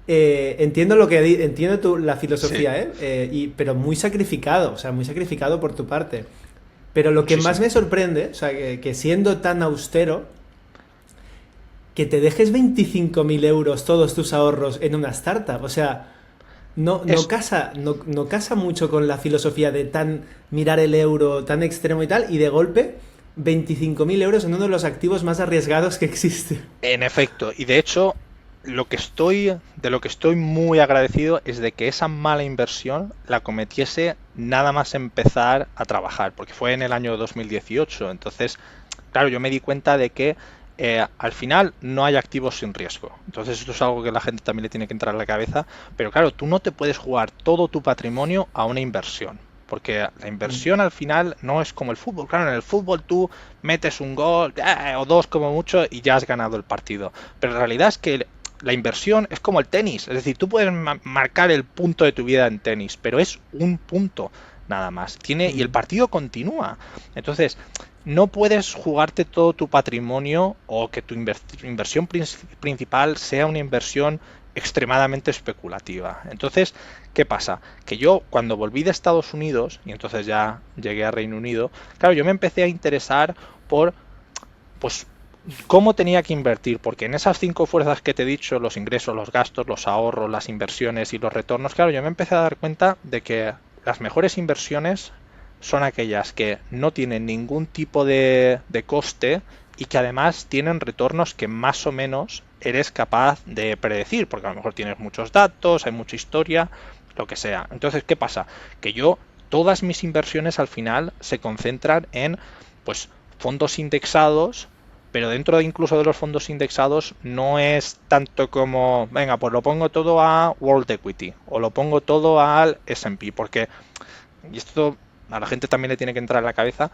Entiendo entiendo la Sí, filosofía, ¿eh? Pero muy sacrificado, o sea, muy sacrificado por tu parte. Pero lo que más muchísimo. me sorprende, o sea, que siendo tan austero, que te dejes 25.000 euros todos tus ahorros en una startup, o sea, Es, no casa mucho con la filosofía de tan mirar el euro tan extremo y tal, y de golpe 25.000 euros en uno de los activos más arriesgados que existe. En efecto, y de hecho, de lo que estoy muy agradecido es de que esa mala inversión la cometiese nada más empezar a trabajar, porque fue en el año 2018. Entonces, claro, yo me di cuenta de que al final no hay activos sin riesgo. Entonces, esto es algo que la gente también le tiene que entrar a la cabeza. Pero claro, tú no te puedes jugar todo tu patrimonio a una inversión. Porque la Mm. inversión al final no es como el fútbol. Claro, en el fútbol tú metes un gol o dos como mucho y ya has ganado el partido. Pero en realidad es que la inversión es como el tenis. Es decir, tú puedes marcar el punto de tu vida en tenis, pero es un punto nada más. Y el Mm. partido continúa. Entonces, no puedes jugarte todo tu patrimonio o que tu inversión principal sea una inversión extremadamente especulativa. Entonces, ¿qué pasa? Que yo cuando volví de Estados Unidos, y entonces ya llegué a Reino Unido, claro, yo me empecé a interesar por, pues, cómo tenía que invertir, porque en esas 5 fuerzas que te he dicho, los ingresos, los gastos, los ahorros, las inversiones y los retornos, claro, yo me empecé a dar cuenta de que las mejores inversiones son aquellas que no tienen ningún tipo de coste y que además tienen retornos que más o menos eres capaz de predecir, porque a lo mejor tienes muchos datos, hay mucha historia, lo que sea. Entonces, ¿qué pasa? Que todas mis inversiones al final se concentran en, pues, fondos indexados, pero dentro incluso de los fondos indexados no es tanto como, venga, pues lo pongo todo a World Equity o lo pongo todo al S&P, porque, y esto a la gente también le tiene que entrar en la cabeza,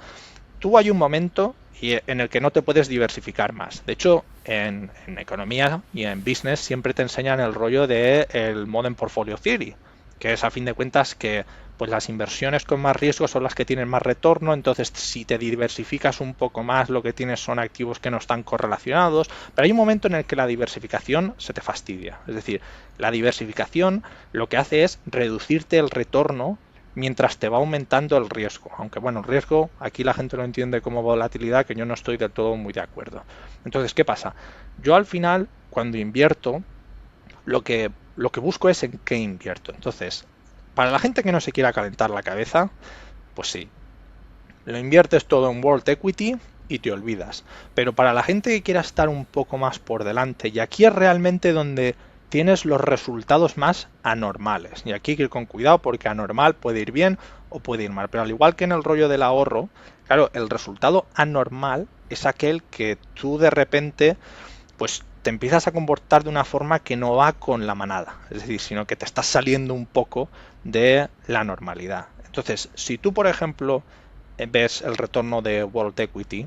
tú hay un momento en el que no te puedes diversificar más. De hecho, en economía y en business siempre te enseñan el rollo de el Modern Portfolio Theory, que es a fin de cuentas que pues las inversiones con más riesgo son las que tienen más retorno, entonces si te diversificas un poco más lo que tienes son activos que no están correlacionados, pero hay un momento en el que la diversificación se te fastidia, es decir, la diversificación lo que hace es reducirte el retorno mientras te va aumentando el riesgo. Aunque bueno, el riesgo aquí la gente lo entiende como volatilidad, que yo no estoy del todo muy de acuerdo. Entonces, ¿qué pasa? Yo al final, cuando invierto, lo que lo que busco es en qué invierto. Entonces, para la gente que no se quiera calentar la cabeza, pues sí, lo inviertes todo en World Equity y te olvidas. Pero para la gente que quiera estar un poco más por delante, y aquí es realmente donde tienes los resultados más anormales. Y aquí hay que ir con cuidado porque anormal puede ir bien o puede ir mal. Pero al igual que en el rollo del ahorro, claro, el resultado anormal es aquel que tú de repente pues te empiezas a comportar de una forma que no va con la manada, es decir, sino que te estás saliendo un poco de la normalidad. Entonces, si tú, por ejemplo, ves el retorno de World Equity,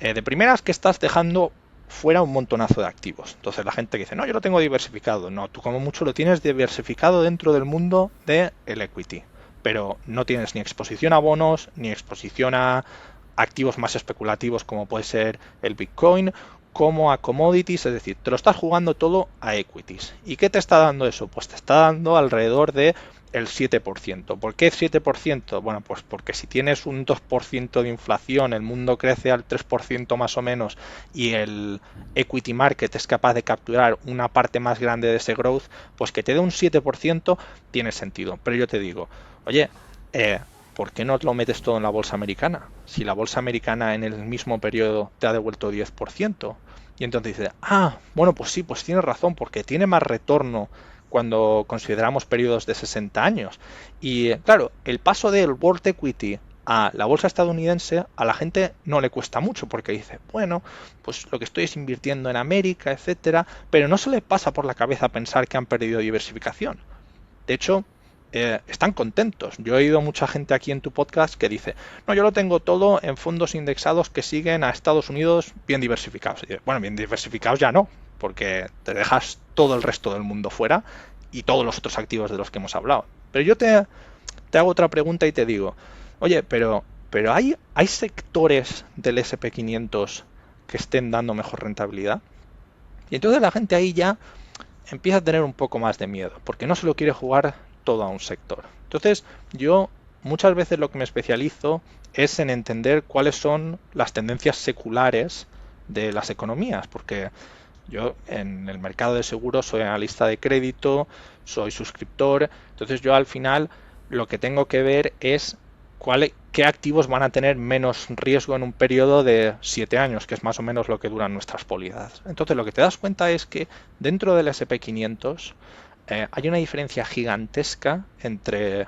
de primeras que estás dejando fuera un montonazo de activos. Entonces la gente que dice, no, yo lo tengo diversificado. No, tú como mucho lo tienes diversificado dentro del mundo del equity, pero no tienes ni exposición a bonos, ni exposición a activos más especulativos como puede ser el Bitcoin, como a commodities, es decir, te lo estás jugando todo a equities. ¿Y qué te está dando eso? Pues te está dando alrededor de el 7%. ¿Por qué 7%? Bueno, pues porque si tienes un 2% de inflación, el mundo crece al 3% más o menos y el equity market es capaz de capturar una parte más grande de ese growth, pues que te dé un 7% tiene sentido. Pero yo te digo, oye, ¿por qué no lo metes todo en la bolsa americana? Si la bolsa americana en el mismo periodo te ha devuelto 10%. Y entonces dices, bueno, pues sí, pues tienes razón, porque tiene más retorno cuando consideramos periodos de 60 años. Y claro, el paso del World Equity a la bolsa estadounidense a la gente no le cuesta mucho porque dice, bueno, pues lo que estoy es invirtiendo en América, etcétera, pero no se le pasa por la cabeza pensar que han perdido diversificación. De hecho, están contentos. Yo he oído mucha gente aquí en tu podcast que dice, no, yo lo tengo todo en fondos indexados que siguen a Estados Unidos bien diversificados. Y, bueno, bien diversificados ya no, porque te dejas todo el resto del mundo fuera y todos los otros activos de los que hemos hablado. Pero yo te hago otra pregunta y te digo, oye, pero ¿hay sectores del SP500 que estén dando mejor rentabilidad? Y entonces la gente ahí ya empieza a tener un poco más de miedo, porque no se lo quiere jugar todo a un sector. Entonces, yo muchas veces lo que me especializo es en entender cuáles son las tendencias seculares de las economías, porque yo en el mercado de seguros soy analista de crédito, soy suscriptor, entonces yo al final lo que tengo que ver es qué activos van a tener menos riesgo en un periodo de 7 años, que es más o menos lo que duran nuestras pólizas. Entonces lo que te das cuenta es que dentro del SP500 hay una diferencia gigantesca entre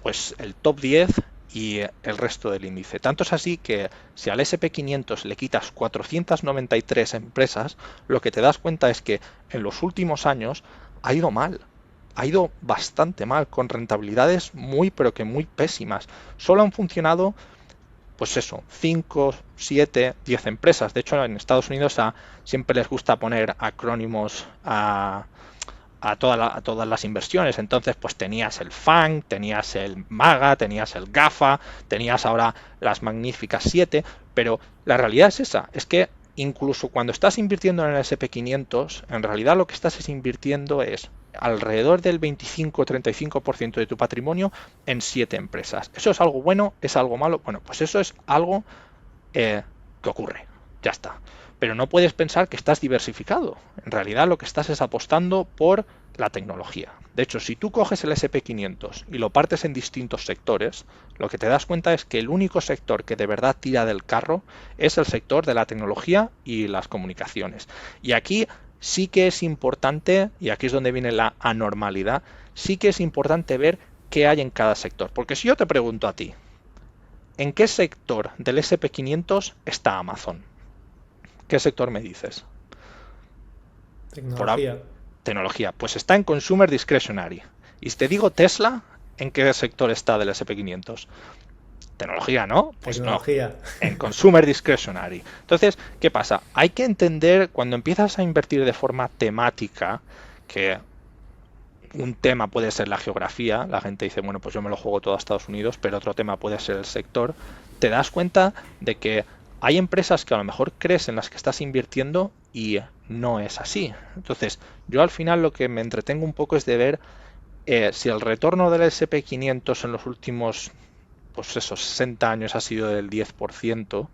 pues el top 10 y el resto del índice. Tanto es así que si al SP500 le quitas 493 empresas, lo que te das cuenta es que en los últimos años ha ido mal. Ha ido bastante mal, con rentabilidades muy, pero que muy pésimas. Solo han funcionado, pues eso, 5, 7, 10 empresas. De hecho, en Estados Unidos siempre les gusta poner acrónimos a todas las inversiones. Entonces, pues tenías el FANG, tenías el MAGA, tenías el GAFA, tenías ahora las magníficas 7, pero la realidad es esa, es que incluso cuando estás invirtiendo en el SP500, en realidad lo que estás es invirtiendo es alrededor del 25-35% de tu patrimonio en 7 empresas. ¿Eso es algo bueno? ¿Es algo malo? Bueno, pues eso es algo que ocurre. Ya está. Pero no puedes pensar que estás diversificado. En realidad lo que estás es apostando por la tecnología. De hecho, si tú coges el SP500 y lo partes en distintos sectores, lo que te das cuenta es que el único sector que de verdad tira del carro es el sector de la tecnología y las comunicaciones. Y aquí sí que es importante, y aquí es donde viene la anormalidad, sí que es importante ver qué hay en cada sector. Porque si yo te pregunto a ti, ¿en qué sector del SP500 está Amazon? ¿Qué sector me dices? Tecnología. Tecnología. Pues está en Consumer Discretionary. Y si te digo Tesla, ¿en qué sector está del SP500? Tecnología, ¿no? Pues Tecnología. no. En Consumer Discretionary. Entonces, ¿qué pasa? Hay que entender cuando empiezas a invertir de forma temática, que un tema puede ser la geografía, la gente dice, bueno, pues yo me lo juego todo a Estados Unidos, pero otro tema puede ser el sector, te das cuenta de que hay empresas que a lo mejor crees en las que estás invirtiendo y no es así. Entonces, yo al final lo que me entretengo un poco es de ver si el retorno del SP500 en los últimos, pues esos 60 años ha sido del 10%,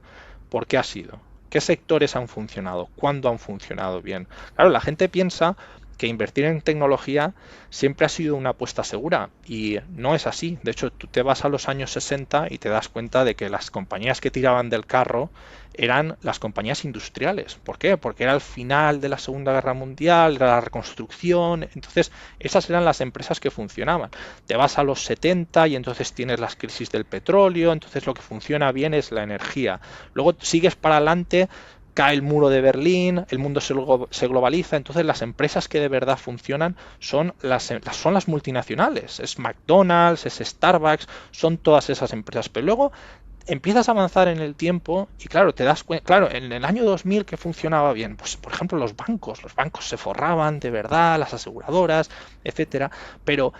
¿por qué ha sido? ¿Qué sectores han funcionado? ¿Cuándo han funcionado bien? Claro, la gente piensa que invertir en tecnología siempre ha sido una apuesta segura y no es así. De hecho, tú te vas a los años 60 y te das cuenta de que las compañías que tiraban del carro eran las compañías industriales. ¿Por qué? Porque era el final de la Segunda Guerra Mundial, era la reconstrucción, entonces esas eran las empresas que funcionaban. Te vas a los 70 y entonces tienes las crisis del petróleo, entonces lo que funciona bien es la energía. Luego sigues para adelante, cae el muro de Berlín, el mundo se globaliza, entonces las empresas que de verdad funcionan son las multinacionales, es McDonald's, es Starbucks, son todas esas empresas, pero luego empiezas a avanzar en el tiempo y claro, te das cuenta, claro, en el año 2000 que funcionaba bien, pues por ejemplo los bancos se forraban de verdad, las aseguradoras, etcétera, pero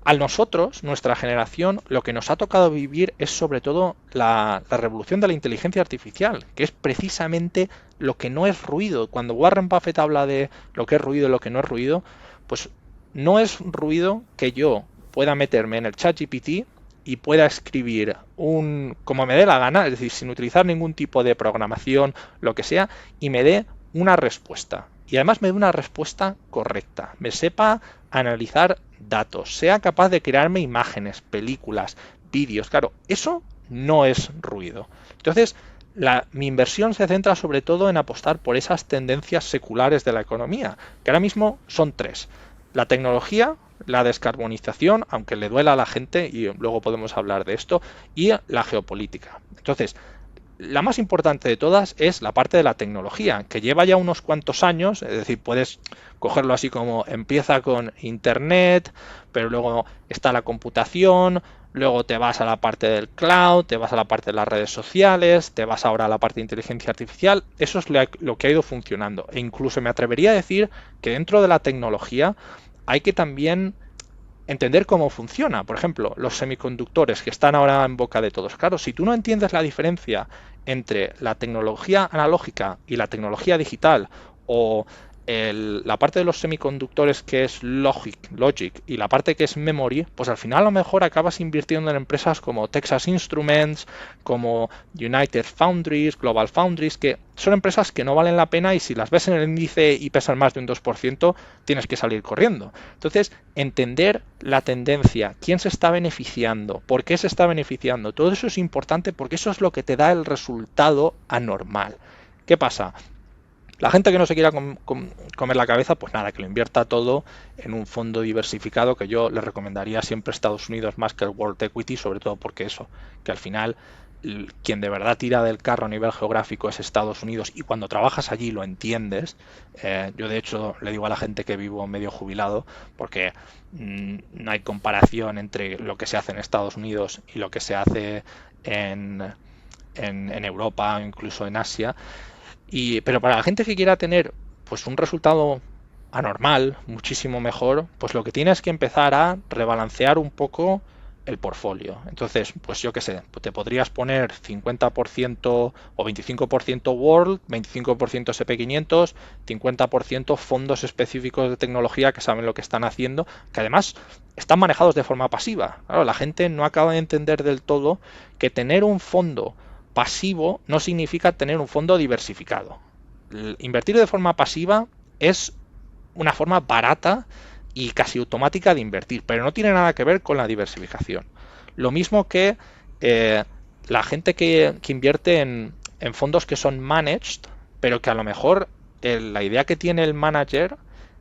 a nosotros, nuestra generación, lo que nos ha tocado vivir es sobre todo la revolución de la inteligencia artificial, que es precisamente lo que no es ruido. Cuando Warren Buffett habla de lo que es ruido y lo que no es ruido, pues no es ruido que yo pueda meterme en el chat GPT y pueda escribir como me dé la gana, es decir, sin utilizar ningún tipo de programación, lo que sea, y me dé una respuesta. Y además me dé una respuesta correcta, me sepa analizar datos, sea capaz de crearme imágenes, películas, vídeos. Claro, eso no es ruido. Entonces, mi inversión se centra sobre todo en apostar por esas tendencias seculares de la economía, que ahora mismo son tres. La tecnología, la descarbonización, aunque le duela a la gente, y luego podemos hablar de esto, y la geopolítica. Entonces, la más importante de todas es la parte de la tecnología, que lleva ya unos cuantos años, es decir, puedes cogerlo así como empieza con Internet, pero luego está la computación, luego te vas a la parte del cloud, te vas a la parte de las redes sociales, te vas ahora a la parte de inteligencia artificial, eso es lo que ha ido funcionando. E incluso me atrevería a decir que dentro de la tecnología hay que también entender cómo funciona. Por ejemplo, los semiconductores que están ahora en boca de todos. Claro, si tú no entiendes la diferencia entre la tecnología analógica y la tecnología digital, o la parte de los semiconductores que es logic y la parte que es memory, pues al final a lo mejor acabas invirtiendo en empresas como Texas Instruments, como United Foundries, Global Foundries, que son empresas que no valen la pena y si las ves en el índice y pesan más de un 2%, tienes que salir corriendo. Entonces, entender la tendencia, quién se está beneficiando, por qué se está beneficiando, todo eso es importante porque eso es lo que te da el resultado anormal. ¿Qué pasa? La gente que no se quiera comer la cabeza, pues nada, que lo invierta todo en un fondo diversificado, que yo le recomendaría siempre Estados Unidos más que el World Equity, sobre todo porque eso, que al final quien de verdad tira del carro a nivel geográfico es Estados Unidos y cuando trabajas allí lo entiendes. Yo de hecho le digo a la gente que vivo medio jubilado porque no hay comparación entre lo que se hace en Estados Unidos y lo que se hace en Europa o incluso en Asia. Pero para la gente que quiera tener pues un resultado anormal, muchísimo mejor, pues lo que tienes que empezar a rebalancear un poco el portfolio. Entonces, pues yo qué sé, te podrías poner 50% o 25% World, 25% SP500, 50% fondos específicos de tecnología que saben lo que están haciendo, que además están manejados de forma pasiva. Claro, la gente no acaba de entender del todo que tener un fondo pasivo no significa tener un fondo diversificado. Invertir de forma pasiva es una forma barata y casi automática de invertir, pero no tiene nada que ver con la diversificación. Lo mismo que la gente que invierte en fondos que son managed, pero que a lo mejor la idea que tiene el manager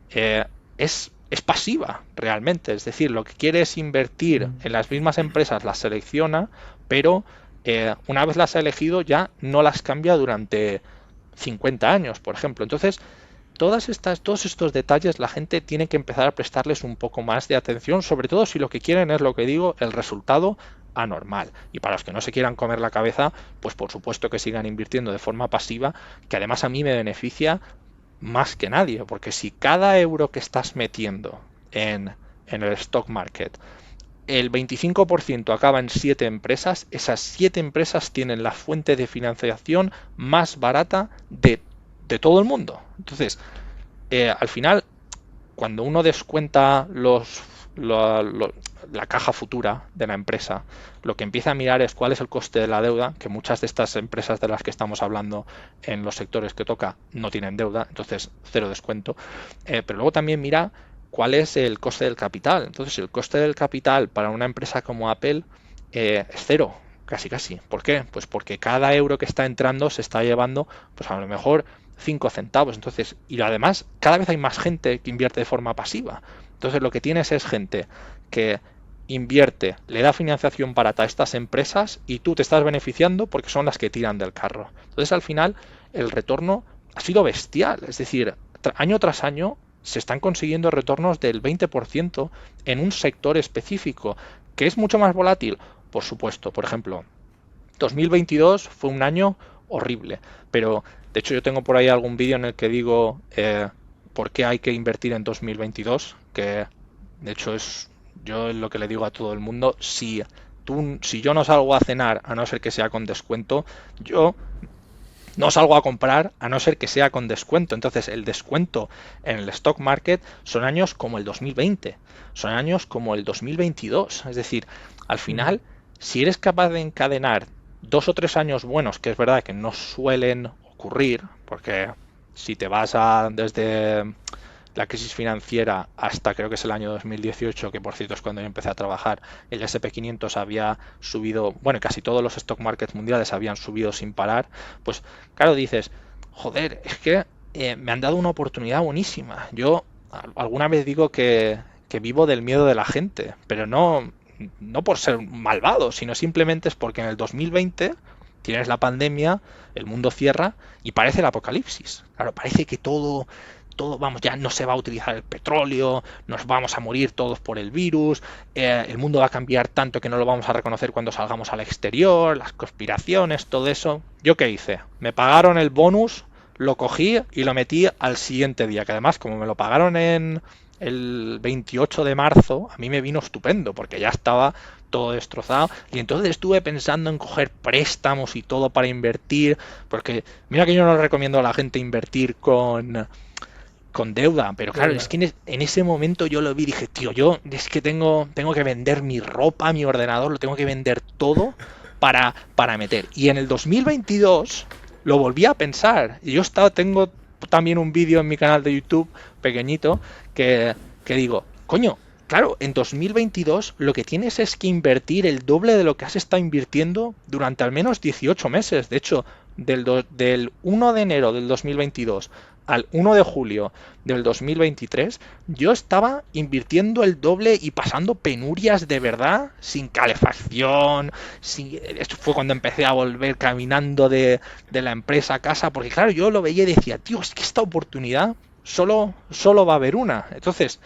es pasiva realmente, es decir, lo que quiere es invertir en las mismas empresas, las selecciona, pero una vez las ha elegido ya no las cambia durante 50 años, por ejemplo. Entonces, todos estos detalles la gente tiene que empezar a prestarles un poco más de atención, sobre todo si lo que quieren es lo que digo, el resultado anormal. Y para los que no se quieran comer la cabeza, pues por supuesto que sigan invirtiendo de forma pasiva, que además a mí me beneficia más que nadie, porque si cada euro que estás metiendo en el stock market, el 25% acaba en 7 empresas, esas 7 empresas tienen la fuente de financiación más barata de todo el mundo. Entonces, al final, cuando uno descuenta la caja futura de la empresa, lo que empieza a mirar es cuál es el coste de la deuda, que muchas de estas empresas de las que estamos hablando en los sectores que toca no tienen deuda, entonces cero descuento, pero luego también mira cuál es el coste del capital. Entonces el coste del capital para una empresa como Apple es cero, casi casi. ¿Por qué? Pues porque cada euro que está entrando se está llevando, pues a lo mejor 5 centavos. Entonces, y además, cada vez hay más gente que invierte de forma pasiva. Entonces, lo que tienes es gente que invierte, le da financiación barata a estas empresas y tú te estás beneficiando porque son las que tiran del carro. Entonces, al final, el retorno ha sido bestial. Es decir, año tras año se están consiguiendo retornos del 20% en un sector específico, que es mucho más volátil, por supuesto. Por ejemplo, 2022 fue un año horrible, pero de hecho yo tengo por ahí algún vídeo en el que digo por qué hay que invertir en 2022, que de hecho es yo lo que le digo a todo el mundo: si yo no salgo a cenar a no ser que sea con descuento, yo no salgo a comprar a no ser que sea con descuento. Entonces el descuento en el stock market son años como el 2020, son años como el 2022. Es decir, al final, si eres capaz de encadenar 2 o 3 años buenos, que es verdad que no suelen ocurrir, porque si te vas desde la crisis financiera hasta creo que es el año 2018, que por cierto es cuando yo empecé a trabajar, el S&P 500 había subido, bueno, casi todos los stock markets mundiales habían subido sin parar, pues claro, dices, joder, es que me han dado una oportunidad buenísima. Yo alguna vez digo que vivo del miedo de la gente, pero no por ser malvado, sino simplemente es porque en el 2020 tienes la pandemia, el mundo cierra y parece el apocalipsis. Claro, parece que todo, vamos, ya no se va a utilizar el petróleo, nos vamos a morir todos por el virus, el mundo va a cambiar tanto que no lo vamos a reconocer cuando salgamos al exterior, las conspiraciones, todo eso. ¿Yo qué hice? Me pagaron el bonus, lo cogí y lo metí al siguiente día, que además como me lo pagaron en el 28 de marzo, a mí me vino estupendo, porque ya estaba todo destrozado, y entonces estuve pensando en coger préstamos y todo para invertir, porque mira que yo no recomiendo a la gente invertir con deuda, pero claro, es que en ese momento yo lo vi y dije, tío, yo es que tengo que vender mi ropa, mi ordenador, lo tengo que vender todo para meter. Y en el 2022 lo volví a pensar. Y tengo también un vídeo en mi canal de YouTube pequeñito que digo, coño, claro, en 2022 lo que tienes es que invertir el doble de lo que has estado invirtiendo durante al menos 18 meses. De hecho, del 1 de enero del 2022 al 1 de julio del 2023, yo estaba invirtiendo el doble y pasando penurias de verdad, sin calefacción. Esto fue cuando empecé a volver caminando de la empresa a casa, porque claro, yo lo veía y decía, tío, es que esta oportunidad solo va a haber una. Entonces,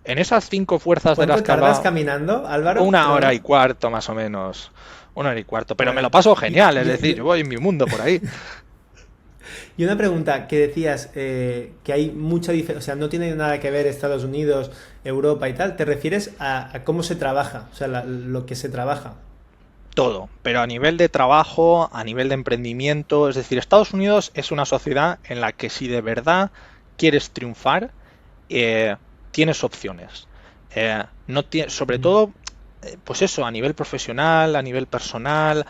en esas 5 fuerzas de las que tardas caminando, Álvaro? 1 hora y cuarto más o menos. 1 hora y cuarto, pero me lo paso genial, es decir, yo voy en mi mundo por ahí. Y una pregunta, que decías que hay mucha diferencia, o sea, no tiene nada que ver Estados Unidos, Europa y tal, ¿te refieres a cómo se trabaja? O sea, lo que se trabaja. Todo, pero a nivel de trabajo, a nivel de emprendimiento, es decir, Estados Unidos es una sociedad en la que si de verdad quieres triunfar, tienes opciones. No sobre todo, pues eso, a nivel profesional, a nivel personal,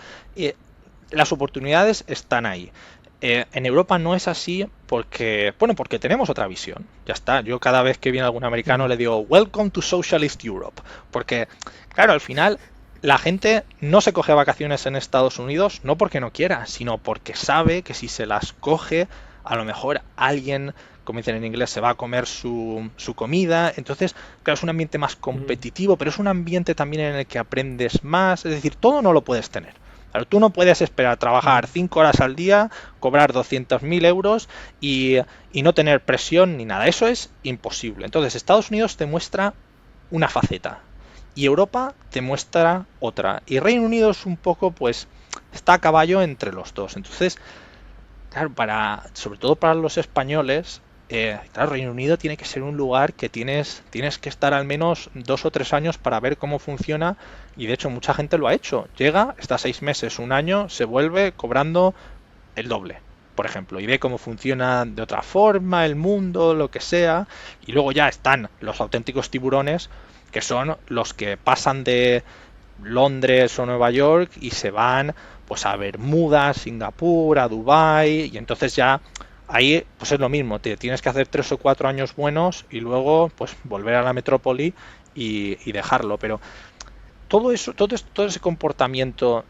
las oportunidades están ahí. En Europa no es así porque tenemos otra visión. Ya está. Yo cada vez que viene algún americano le digo Welcome to Socialist Europe. Porque, claro, al final la gente no se coge vacaciones en Estados Unidos no porque no quiera, sino porque sabe que si se las coge, a lo mejor alguien, como dicen en inglés, se va a comer su comida. Entonces, claro, es un ambiente más competitivo, pero es un ambiente también en el que aprendes más. Es decir, todo no lo puedes tener. Claro, tú no puedes esperar trabajar 5 horas al día, cobrar 200.000 euros y no tener presión ni nada. Eso es imposible. Entonces, Estados Unidos te muestra una faceta y Europa te muestra otra. Y Reino Unido es un poco, pues, está a caballo entre los dos. Entonces, claro, sobre todo para los españoles, claro, Reino Unido tiene que ser un lugar que tienes que estar al menos 2 o 3 años para ver cómo funciona, y de hecho mucha gente lo ha hecho. Llega, está 6 meses, un año, se vuelve cobrando el doble, por ejemplo, y ve cómo funciona de otra forma el mundo, lo que sea, y luego ya están los auténticos tiburones que son los que pasan de Londres o Nueva York y se van pues a Bermuda, Singapur, a Dubái, y entonces ya ahí pues es lo mismo, tienes que hacer 3 o 4 años buenos y luego pues volver a la metrópoli y dejarlo. Pero todo eso, todo ese comportamiento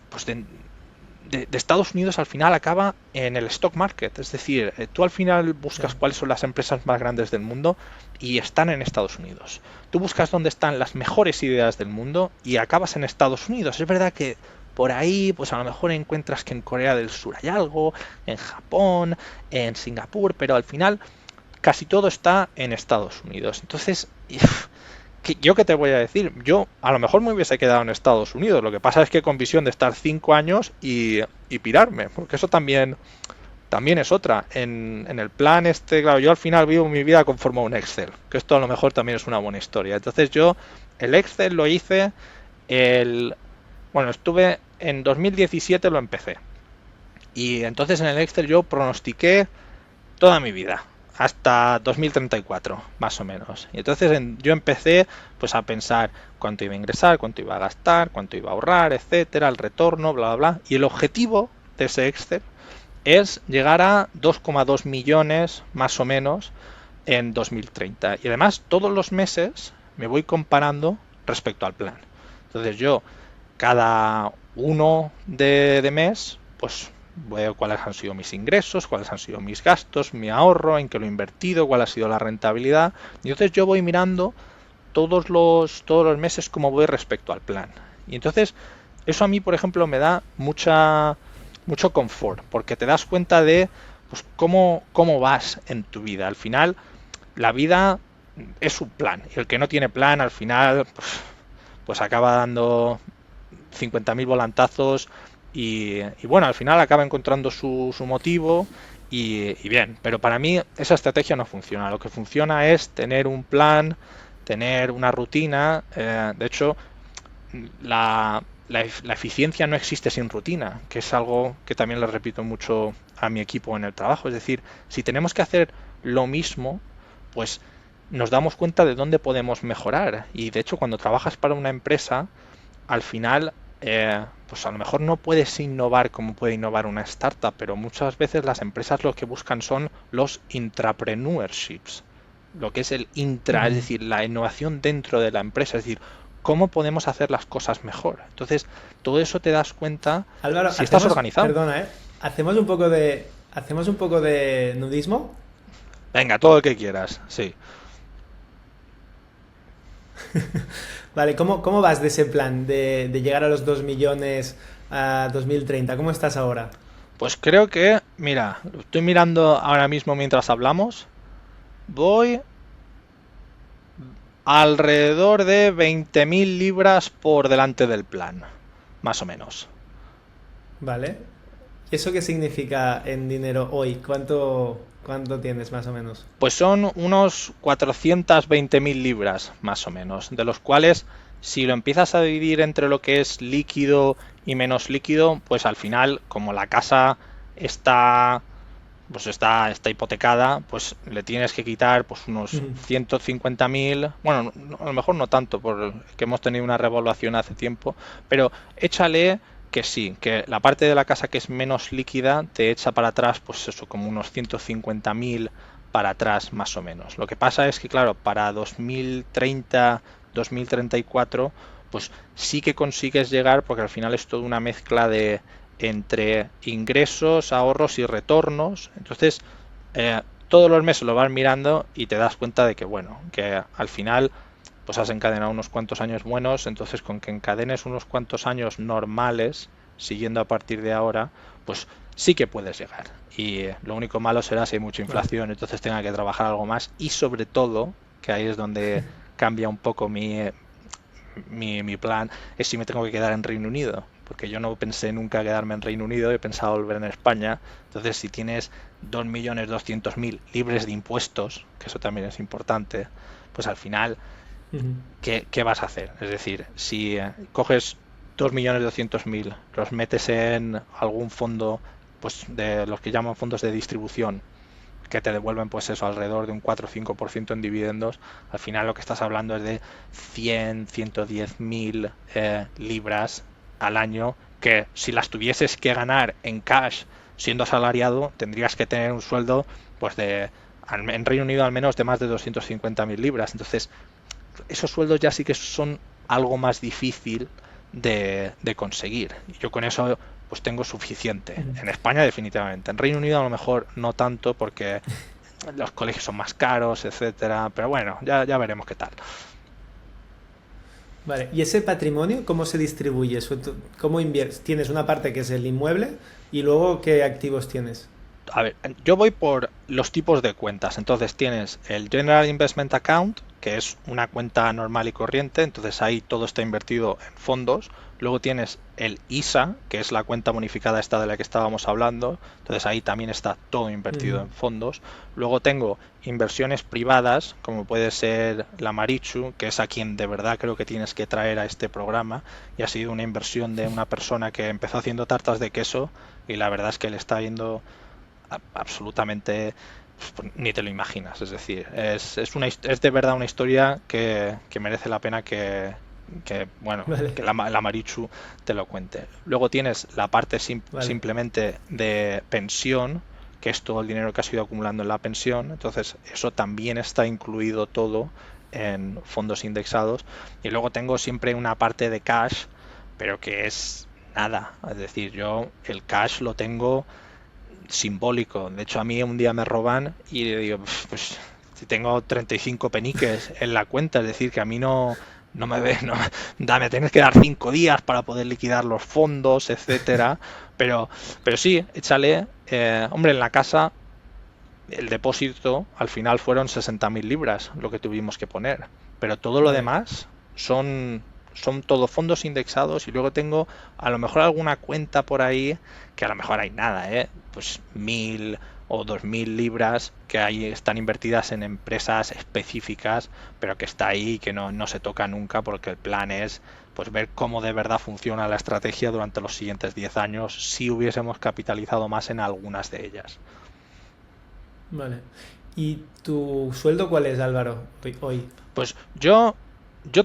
pues de Estados Unidos al final acaba en el stock market. Es decir, tú al final buscas cuáles son las empresas más grandes del mundo y están en Estados Unidos. Tú buscas dónde están las mejores ideas del mundo y acabas en Estados Unidos. Es verdad que por ahí, pues a lo mejor encuentras que en Corea del Sur hay algo, en Japón, en Singapur, pero al final casi todo está en Estados Unidos. Entonces, ¿yo qué te voy a decir? Yo a lo mejor me hubiese quedado en Estados Unidos. Lo que pasa es que con visión de estar 5 años y pirarme, porque eso también es otra. En el plan este, claro, yo al final vivo mi vida conforme a un Excel, que esto a lo mejor también es una buena historia. Entonces yo el Excel lo hice, estuve en 2017 lo empecé. Y entonces en el Excel yo pronostiqué toda mi vida, hasta 2034, más o menos. Y entonces yo empecé pues a pensar cuánto iba a ingresar, cuánto iba a gastar, cuánto iba a ahorrar, etcétera, el retorno, bla, bla, bla. Y el objetivo de ese Excel es llegar a 2,2 millones, más o menos, en 2030. Y además, todos los meses me voy comparando respecto al plan. Entonces yo, cada uno de mes, pues veo cuáles han sido mis ingresos, cuáles han sido mis gastos, mi ahorro, en qué lo he invertido, cuál ha sido la rentabilidad. Y entonces yo voy mirando todos los meses cómo voy respecto al plan. Y entonces eso a mí, por ejemplo, me da mucho confort, porque te das cuenta de pues cómo vas en tu vida. Al final, la vida es un plan, y el que no tiene plan, al final, pues acaba dando 50.000 volantazos y bueno, al final acaba encontrando su motivo y bien, pero para mí esa estrategia no funciona. Lo que funciona es tener un plan, tener una rutina. De hecho, la eficiencia no existe sin rutina, que es algo que también le repito mucho a mi equipo en el trabajo. Es decir, si tenemos que hacer lo mismo, pues nos damos cuenta de dónde podemos mejorar. Y de hecho, cuando trabajas para una empresa, al final, pues a lo mejor no puedes innovar como puede innovar una startup, pero muchas veces las empresas lo que buscan son los intrapreneurships, lo que es el intra, es decir, la innovación dentro de la empresa, es decir, cómo podemos hacer las cosas mejor. Entonces, todo eso te das cuenta Álvaro, si estás organizado. perdona, hacemos un poco de nudismo. Venga, todo lo que quieras, sí. Vale, ¿cómo vas de ese plan de llegar a los 2 millones a 2030? ¿Cómo estás ahora? Pues creo que, mira, lo estoy mirando ahora mismo mientras hablamos, voy alrededor de 20.000 libras por delante del plan, más o menos. Vale. ¿Eso qué significa en dinero hoy? ¿Cuánto tienes más o menos? Pues son unos 420.000 libras, más o menos, de los cuales, si lo empiezas a dividir entre lo que es líquido y menos líquido, pues al final, como la casa está está hipotecada, pues le tienes que quitar pues unos 150.000, bueno, a lo mejor no tanto, porque hemos tenido una revaluación hace tiempo, pero échale que sí, que la parte de la casa que es menos líquida te echa para atrás, pues eso, como unos 150.000 para atrás más o menos. Lo que pasa es que, claro, para 2030, 2034, pues sí que consigues llegar, porque al final es toda una mezcla de entre ingresos, ahorros y retornos. Entonces, todos los meses lo vas mirando y te das cuenta de que, bueno, que al final pues has encadenado unos cuantos años buenos. Entonces, con que encadenes unos cuantos años normales, siguiendo a partir de ahora, pues sí que puedes llegar. Y lo único malo será si hay mucha inflación, entonces tenga que trabajar algo más. Y sobre todo, que ahí es donde cambia un poco mi plan, es si me tengo que quedar en Reino Unido, porque yo no pensé nunca quedarme en Reino Unido, he pensado volver en España. Entonces, si tienes 2.200.000 libres de impuestos, que eso también es importante, pues al final, ¿qué vas a hacer? Es decir, si coges 2.200.000, los metes en algún fondo, pues de los que llaman fondos de distribución, que te devuelven pues eso, alrededor de un 4 o 5% en dividendos, al final lo que estás hablando es de 100, 110 mil libras al año, que si las tuvieses que ganar en cash siendo asalariado, tendrías que tener un sueldo pues en Reino Unido al menos de más de 250.000 libras. Entonces, esos sueldos ya sí que son algo más difícil de conseguir. Yo con eso pues tengo suficiente. En España definitivamente. En Reino Unido a lo mejor no tanto porque los colegios son más caros, etcétera. Pero bueno, ya veremos qué tal. Vale, ¿y ese patrimonio cómo se distribuye? ¿Cómo inviertes? ¿Tienes una parte que es el inmueble y luego qué activos tienes? A ver, yo voy por los tipos de cuentas. Entonces tienes el General Investment Account, que es una cuenta normal y corriente, entonces ahí todo está invertido en fondos. Luego tienes el ISA, que es la cuenta bonificada esta de la que estábamos hablando, entonces ahí también está todo invertido Ujú. en fondos. Luego tengo inversiones privadas, como puede ser la Marichu, que es a quien de verdad creo que tienes que traer a este programa, y ha sido una inversión de una persona que empezó haciendo tartas de queso y la verdad es que le está yendo absolutamente, pues, ni te lo imaginas. Es decir, es de verdad una historia que merece la pena bueno, Vale, que la Marichu te lo cuente. Luego tienes la parte vale. simplemente de pensión, que es todo el dinero que has ido acumulando en la pensión. Entonces, eso también está incluido todo en fondos indexados. Y luego tengo siempre una parte de cash, pero que es nada. Es decir, yo el cash lo tengo simbólico. De hecho, a mí un día me roban y le digo, pues si tengo 35 peniques en la cuenta, es decir, que a mí no me ve, no, me tienes que dar 5 días para poder liquidar los fondos, etcétera. Pero, pero sí, échale, hombre, en la casa el depósito al final fueron 60.000 libras lo que tuvimos que poner, pero todo lo Vale. demás son todo fondos indexados y luego tengo a lo mejor alguna cuenta por ahí que a lo mejor hay nada, pues 1.000 o 2.000 libras que ahí están invertidas en empresas específicas, pero que está ahí y que no se toca nunca porque el plan es pues ver cómo de verdad funciona la estrategia durante los siguientes 10 años si hubiésemos capitalizado más en algunas de ellas. Vale. ¿Y tu sueldo cuál es, Álvaro, hoy? Pues yo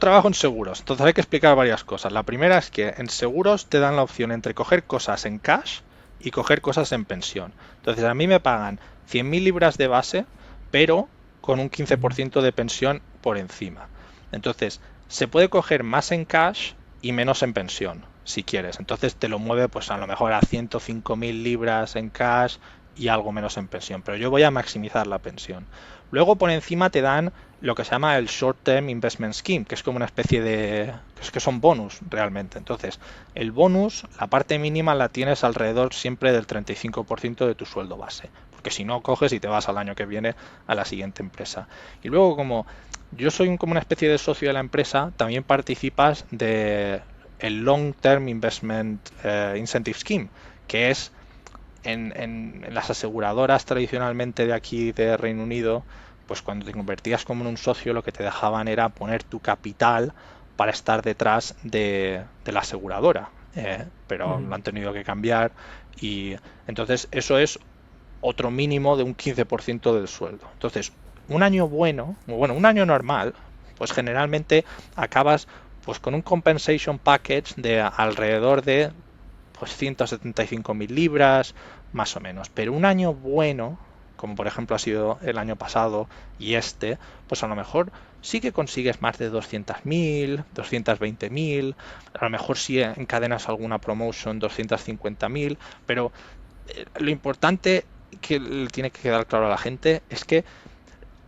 trabajo en seguros, entonces hay que explicar varias cosas. La primera es que en seguros te dan la opción entre coger cosas en cash y coger cosas en pensión. Entonces a mí me pagan 100.000 libras de base, pero con un Ujú. 15% de pensión por encima. Entonces se puede coger más en cash y menos en pensión, si quieres. Entonces te lo mueve pues a lo mejor a 105.000 libras en cash y algo menos en pensión, pero yo voy a maximizar la pensión. Luego por encima te dan lo que se llama el Short Term Investment Scheme, que es como una especie de... es que son bonus realmente. Entonces, el bonus, la parte mínima la tienes alrededor siempre del 35% de tu sueldo base, porque si no coges y te vas al año que viene a la siguiente empresa. Y luego como yo soy como una especie de socio de la empresa, también participas de el Long Term Investment Incentive Scheme, que es en las aseguradoras tradicionalmente de aquí de Reino Unido, pues cuando te convertías como en un socio lo que te dejaban era poner tu capital para estar detrás de la aseguradora, pero Ujú. lo han tenido que cambiar y entonces eso es otro mínimo de un 15% del sueldo. Entonces, un año bueno, un año normal, pues generalmente acabas pues con un compensation package de alrededor de pues 175.000 libras, más o menos. Pero un año bueno, como por ejemplo ha sido el año pasado y este, pues a lo mejor sí que consigues más de 200.000, 220.000, a lo mejor sí encadenas alguna promotion 250.000, pero lo importante que le tiene que quedar claro a la gente es que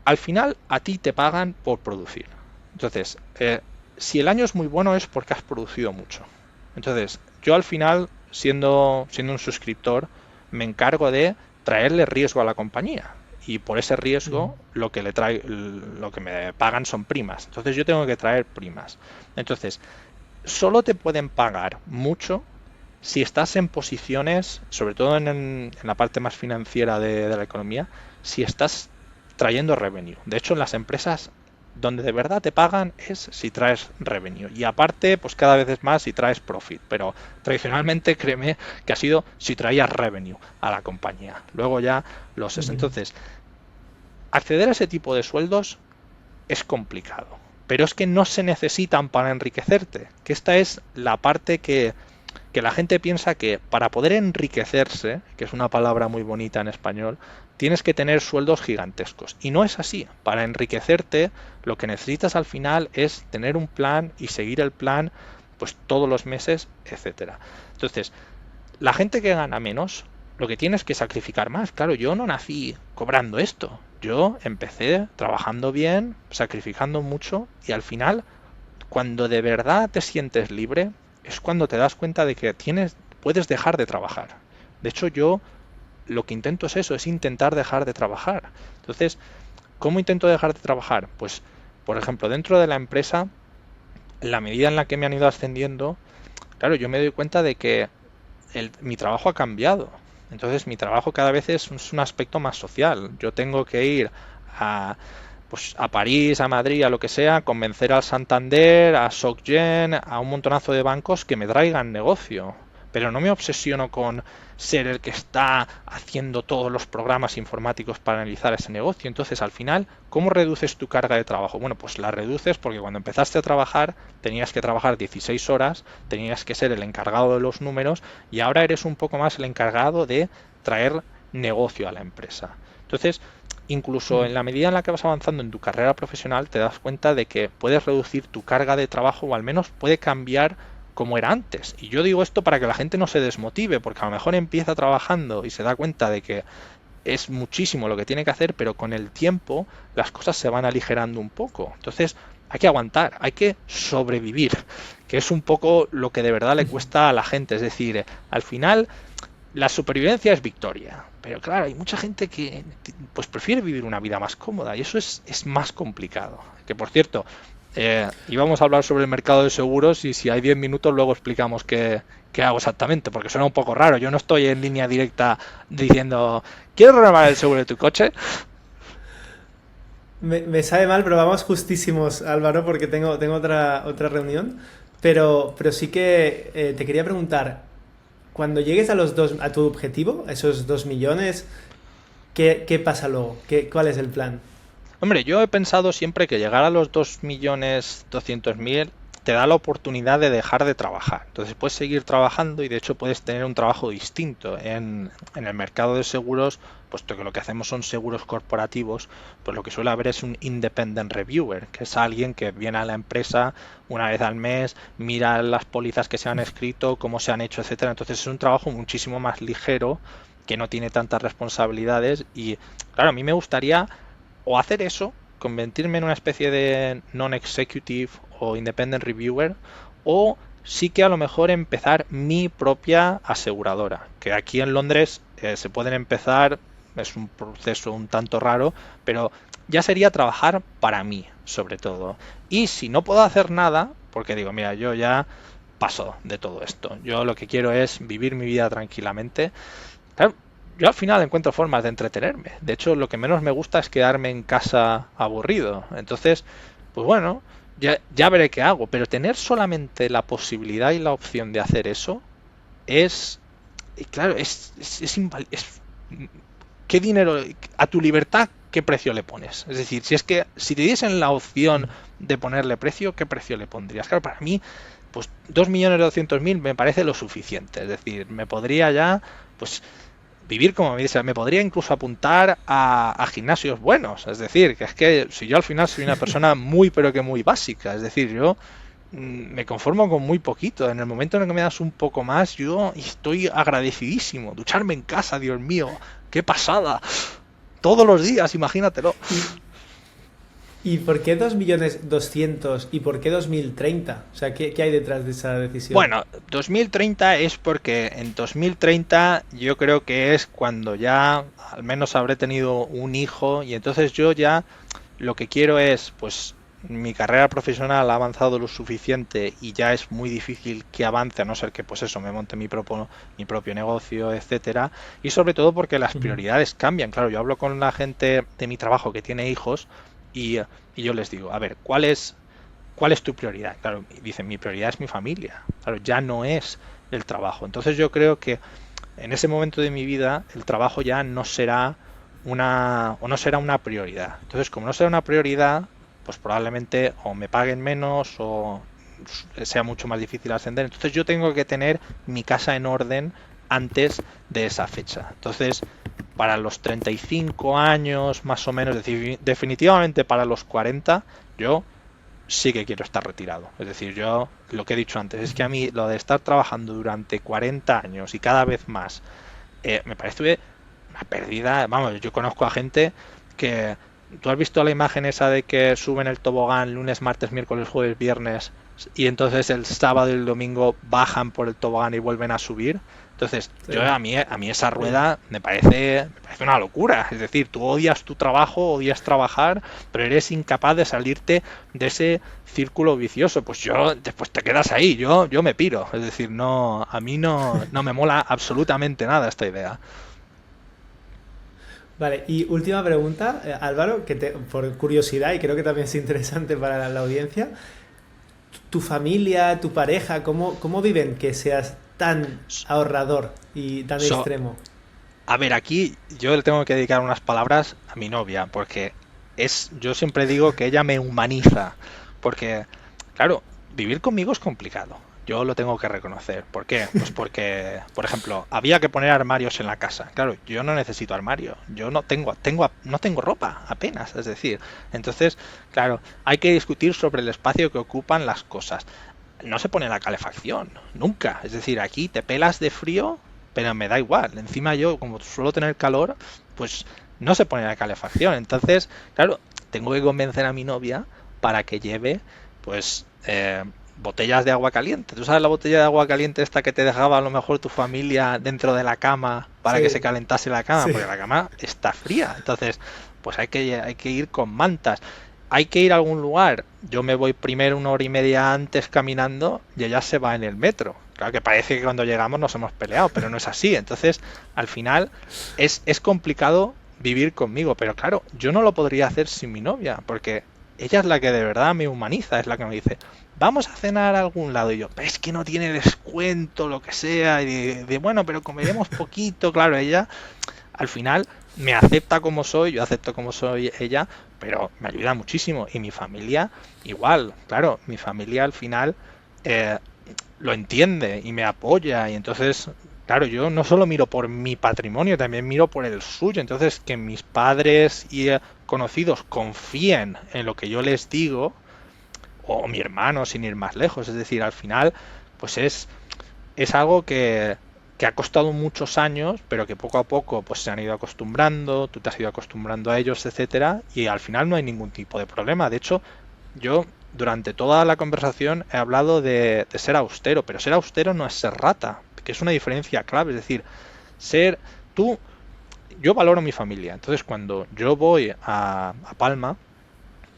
al final a ti te pagan por producir. Entonces, si el año es muy bueno es porque has producido mucho. Entonces, yo al final, siendo un suscriptor, me encargo de traerle riesgo a la compañía. Y por ese Ujú. riesgo lo que me pagan son primas. Entonces yo tengo que traer primas. Entonces, solo te pueden pagar mucho si estás en posiciones, sobre todo en la parte más financiera de la economía, si estás trayendo revenue. De hecho, en las empresas donde de verdad te pagan es si traes revenue. Y aparte, pues cada vez es más si traes profit. Pero tradicionalmente, créeme que ha sido si traías revenue a la compañía. Luego ya los es. Ujú. Entonces, acceder a ese tipo de sueldos es complicado, pero es que no se necesitan para enriquecerte, que esta es la parte que la gente piensa que para poder enriquecerse, que es una palabra muy bonita en español, tienes que tener sueldos gigantescos. Y no es así. Para enriquecerte, lo que necesitas al final es tener un plan y seguir el plan pues todos los meses, etcétera. Entonces, la gente que gana menos, lo que tienes que sacrificar más. Claro, yo no nací cobrando esto. Yo empecé trabajando bien, sacrificando mucho y al final, cuando de verdad te sientes libre, es cuando te das cuenta de que puedes dejar de trabajar. De hecho, yo lo que intento es eso, es intentar dejar de trabajar. Entonces, ¿cómo intento dejar de trabajar? Pues, por ejemplo, dentro de la empresa, en la medida en la que me han ido ascendiendo, claro, yo me doy cuenta de que mi trabajo ha cambiado. Entonces mi trabajo cada vez es un aspecto más social. Yo tengo que ir a, pues, a París, a Madrid, a lo que sea, convencer al Santander, a SocGen, a un montonazo de bancos que me traigan negocio. Pero no me obsesiono con ser el que está haciendo todos los programas informáticos para analizar ese negocio. Entonces, al final, ¿cómo reduces tu carga de trabajo? Bueno, pues la reduces porque cuando empezaste a trabajar tenías que trabajar 16 horas, tenías que ser el encargado de los números y ahora eres un poco más el encargado de traer negocio a la empresa. Entonces, incluso en la medida en la que vas avanzando en tu carrera profesional, te das cuenta de que puedes reducir tu carga de trabajo o al menos puede cambiar como era antes. Y yo digo esto para que la gente no se desmotive, porque a lo mejor empieza trabajando y se da cuenta de que es muchísimo lo que tiene que hacer, pero con el tiempo las cosas se van aligerando un poco. Entonces hay que aguantar, hay que sobrevivir, que es un poco lo que de verdad le cuesta a la gente. Es decir, al final la supervivencia es victoria, pero claro, hay mucha gente que pues prefiere vivir una vida más cómoda y eso es más complicado. Que por cierto, íbamos a hablar sobre el mercado de seguros y si hay 10 minutos luego explicamos qué hago exactamente, porque suena un poco raro. Yo no estoy en línea directa diciendo, ¿quieres renovar el seguro de tu coche? Me sabe mal, pero vamos justísimos, Álvaro, porque tengo otra reunión. Pero sí que te quería preguntar, cuando llegues a tu objetivo, a esos 2 millones, ¿qué pasa luego? ¿Cuál es el plan? Hombre, yo he pensado siempre que llegar a los 2.200.000 te da la oportunidad de dejar de trabajar. Entonces puedes seguir trabajando y de hecho puedes tener un trabajo distinto. En el mercado de seguros, puesto que lo que hacemos son seguros corporativos, pues lo que suele haber es un independent reviewer, que es alguien que viene a la empresa una vez al mes, mira las pólizas que se han escrito, cómo se han hecho, etcétera. Entonces es un trabajo muchísimo más ligero, que no tiene tantas responsabilidades y claro, a mí me gustaría o hacer eso, convertirme en una especie de non-executive o independent reviewer, o sí que a lo mejor empezar mi propia aseguradora, que aquí en Londres se pueden empezar, es un proceso un tanto raro, pero ya sería trabajar para mí, sobre todo. Y si no puedo hacer nada, porque digo, mira, yo ya paso de todo esto, yo lo que quiero es vivir mi vida tranquilamente. Claro, yo al final encuentro formas de entretenerme. De hecho, lo que menos me gusta es quedarme en casa aburrido. Entonces, pues bueno, ya veré qué hago. Pero tener solamente la posibilidad y la opción de hacer eso es, claro, ¿qué dinero, a tu libertad, qué precio le pones? Es decir, si te diesen la opción de ponerle precio, ¿qué precio le pondrías? Claro, para mí, pues 2.200.000 me parece lo suficiente. Es decir, me podría ya, pues vivir como me dice, me podría incluso apuntar a gimnasios buenos, es decir, que es que si yo al final soy una persona muy pero que muy básica, es decir, yo me conformo con muy poquito, en el momento en el que me das un poco más, yo estoy agradecidísimo, ducharme en casa, Dios mío, qué pasada, todos los días, imagínatelo. ¿Y, y por qué 2.200.000 y por qué 2030? O sea, ¿qué hay detrás de esa decisión? Bueno, 2030 es porque en 2030 yo creo que es cuando ya al menos habré tenido un hijo y entonces yo ya lo que quiero es, pues mi carrera profesional ha avanzado lo suficiente y ya es muy difícil que avance a no ser que pues eso me monte mi propio negocio, etcétera, y sobre todo porque las Ujú. prioridades cambian. Claro, yo hablo con la gente de mi trabajo que tiene hijos y yo les digo, a ver, ¿cuál es tu prioridad? Claro, dicen, mi prioridad es mi familia. Claro, ya no es el trabajo. Entonces yo creo que en ese momento de mi vida el trabajo ya no será o no será una prioridad. Entonces, como no será una prioridad, pues probablemente o me paguen menos o sea mucho más difícil ascender. Entonces yo tengo que tener mi casa en orden antes de esa fecha. Entonces, para los 35 años más o menos, es decir, definitivamente para los 40, yo sí que quiero estar retirado. Es decir, yo lo que he dicho antes, es que a mí lo de estar trabajando durante 40 años y cada vez más, me parece una pérdida. Vamos, yo conozco a gente que... ¿Tú has visto la imagen esa de que suben el tobogán lunes, martes, miércoles, jueves, viernes y entonces el sábado y el domingo bajan por el tobogán y vuelven a subir? Entonces, yo Sí, a mí esa rueda me parece una locura. Es decir, tú odias tu trabajo, odias trabajar, pero eres incapaz de salirte de ese círculo vicioso. Pues yo, después te quedas ahí, yo me piro. Es decir, no, a mí no me mola absolutamente nada esta idea. vale, y última pregunta, Álvaro, por curiosidad y creo que también es interesante para la audiencia. ¿Tu familia, tu pareja, cómo viven que seas tan ahorrador y tan So, extremo? a ver, aquí yo le tengo que dedicar unas palabras a mi novia, porque yo siempre digo que ella me humaniza, porque, claro, vivir conmigo es complicado. Yo lo tengo que reconocer. ¿Por qué? Pues porque, por ejemplo, había que poner armarios en la casa. Claro, yo no necesito armario. Yo no tengo ropa apenas. Es decir, entonces, claro, hay que discutir sobre el espacio que ocupan las cosas. No se pone la calefacción, nunca. Es decir, aquí te pelas de frío, pero me da igual. Encima yo, como suelo tener calor, pues no se pone la calefacción. Entonces, claro, tengo que convencer a mi novia para que lleve, pues, botellas de agua caliente. ¿Tú sabes la botella de agua caliente esta que te dejaba a lo mejor tu familia dentro de la cama para que se Sí, calentase la cama? sí. Porque la cama está fría. Entonces, pues hay que ir con mantas. Hay que ir a algún lugar. Yo me voy primero una hora y media antes caminando y ella se va en el metro. Claro que parece que cuando llegamos nos hemos peleado, pero no es así. Entonces, al final, es complicado vivir conmigo. Pero claro, yo no lo podría hacer sin mi novia, porque ella es la que de verdad me humaniza, es la que me dice, vamos a cenar a algún lado. Y yo, es que no tiene descuento, lo que sea. Y bueno, pero comeremos poquito. Claro, ella al final me acepta como soy, yo acepto como soy ella, pero me ayuda muchísimo. Y mi familia, igual, claro, mi familia al final eh, lo entiende y me apoya. Y entonces, claro, yo no solo miro por mi patrimonio, también miro por el suyo. Entonces, que mis padres y conocidos confíen en lo que yo les digo, o mi hermano sin ir más lejos. Es decir, al final, pues es algo que ha costado muchos años, pero que poco a poco pues se han ido acostumbrando, tú te has ido acostumbrando a ellos, etcétera, y al final no hay ningún tipo de problema. De hecho, yo durante toda la conversación he hablado de ser austero, pero ser austero no es ser rata, que es una diferencia clave. Es decir, ser tú, yo valoro mi familia, entonces cuando yo voy a Palma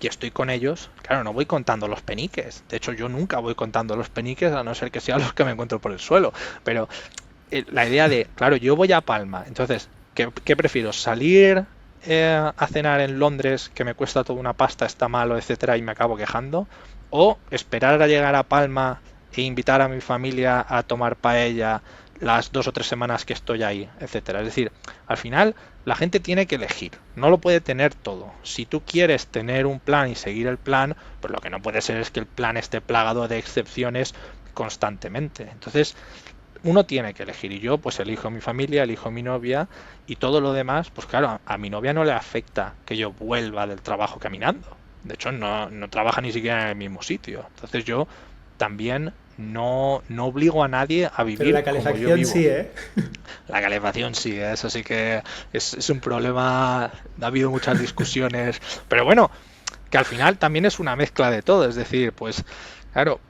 y estoy con ellos, claro, no voy contando los peniques. De hecho, yo nunca voy contando los peniques a no ser que sean los que me encuentro por el suelo. Pero la idea de, claro, yo voy a Palma, entonces, ¿qué prefiero? ¿Salir a cenar en Londres, que me cuesta toda una pasta, está malo, etcétera, y me acabo quejando? ¿O esperar a llegar a Palma e invitar a mi familia a tomar paella las 2 o 3 semanas que estoy ahí, etcétera? Es decir, al final la gente tiene que elegir, no lo puede tener todo. Si tú quieres tener un plan y seguir el plan, pues lo que no puede ser es que el plan esté plagado de excepciones constantemente. Entonces, uno tiene que elegir y yo pues elijo mi familia, elijo mi novia y todo lo demás, pues claro, a mi novia no le afecta que yo vuelva del trabajo caminando. De hecho, no trabaja ni siquiera en el mismo sitio. Entonces yo también no obligo a nadie a Pero vivir la como yo calefacción vivo. sí, ¿eh? La calefacción sí, eso sí que es un problema, ha habido muchas discusiones, pero bueno, que al final también es una mezcla de todo, es decir, pues claro,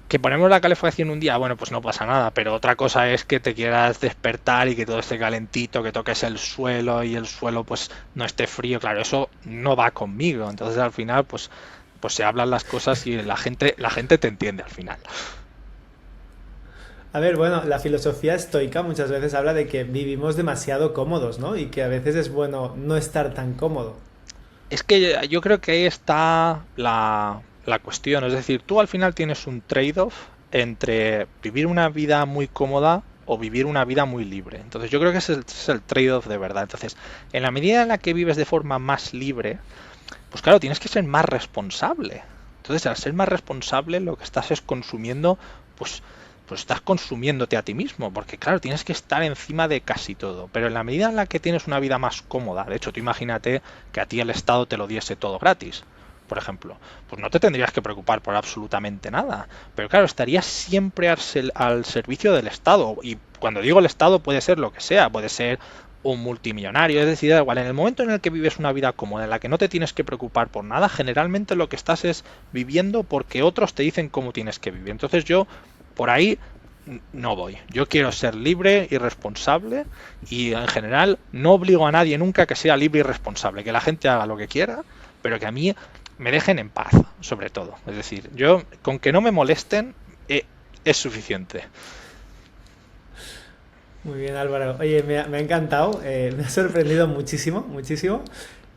que ponemos la calefacción un día, bueno, pues no pasa nada, pero otra cosa es que te quieras despertar y que todo esté calentito, que toques el suelo y el suelo pues no esté frío, claro, eso no va conmigo, entonces al final pues se hablan las cosas y la gente te entiende al final. A ver, bueno, la filosofía estoica muchas veces habla de que vivimos demasiado cómodos, ¿no? Y que a veces es bueno no estar tan cómodo. Es que yo creo que ahí está la cuestión. Es decir, tú al final tienes un trade-off entre vivir una vida muy cómoda o vivir una vida muy libre. Entonces yo creo que ese es el trade-off de verdad. Entonces, en la medida en la que vives de forma más libre, pues claro, tienes que ser más responsable. Entonces, al ser más responsable, lo que estás es consumiendo, pues, pues estás consumiéndote a ti mismo, porque claro, tienes que estar encima de casi todo. Pero en la medida en la que tienes una vida más cómoda, de hecho, tú imagínate que a ti el Estado te lo diese todo gratis, por ejemplo, pues no te tendrías que preocupar por absolutamente nada. Pero claro, estarías siempre al servicio del Estado. Y cuando digo el Estado puede ser lo que sea, puede ser un multimillonario, es decir, da igual, en el momento en el que vives una vida cómoda, en la que no te tienes que preocupar por nada, generalmente lo que estás es viviendo porque otros te dicen cómo tienes que vivir. Entonces yo por ahí no voy. Yo quiero ser libre y responsable y en general no obligo a nadie nunca que sea libre y responsable, que la gente haga lo que quiera, pero que a mí me dejen en paz, sobre todo. Es decir, yo con que no me molesten es suficiente. Muy bien, Álvaro. Oye, me ha encantado, me ha sorprendido muchísimo, muchísimo.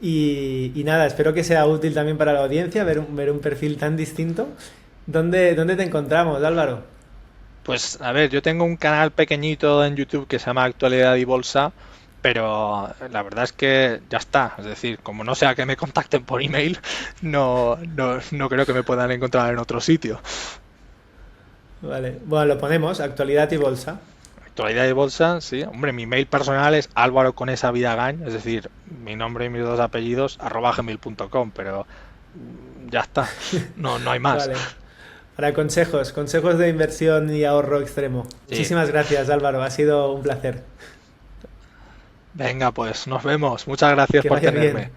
Y nada, espero que sea útil también para la audiencia ver un perfil tan distinto. ¿Dónde te encontramos, Álvaro? Pues a ver, yo tengo un canal pequeñito en YouTube que se llama Actualidad y Bolsa, pero la verdad es que ya está. Es decir, como no sea que me contacten por email, no creo que me puedan encontrar en otro sitio. Vale, bueno, lo ponemos, actualidad y bolsa. Actualidad y Bolsa, sí. Hombre, mi mail personal es Álvaro con esa Vidagañ, es decir, mi nombre y mis dos apellidos, @gmail.com, pero ya está. No hay más. Vale. Para consejos de inversión y ahorro extremo. Sí. Muchísimas gracias, Álvaro, ha sido un placer. Venga, pues nos vemos. Muchas gracias Que por vaya tenerme. bien.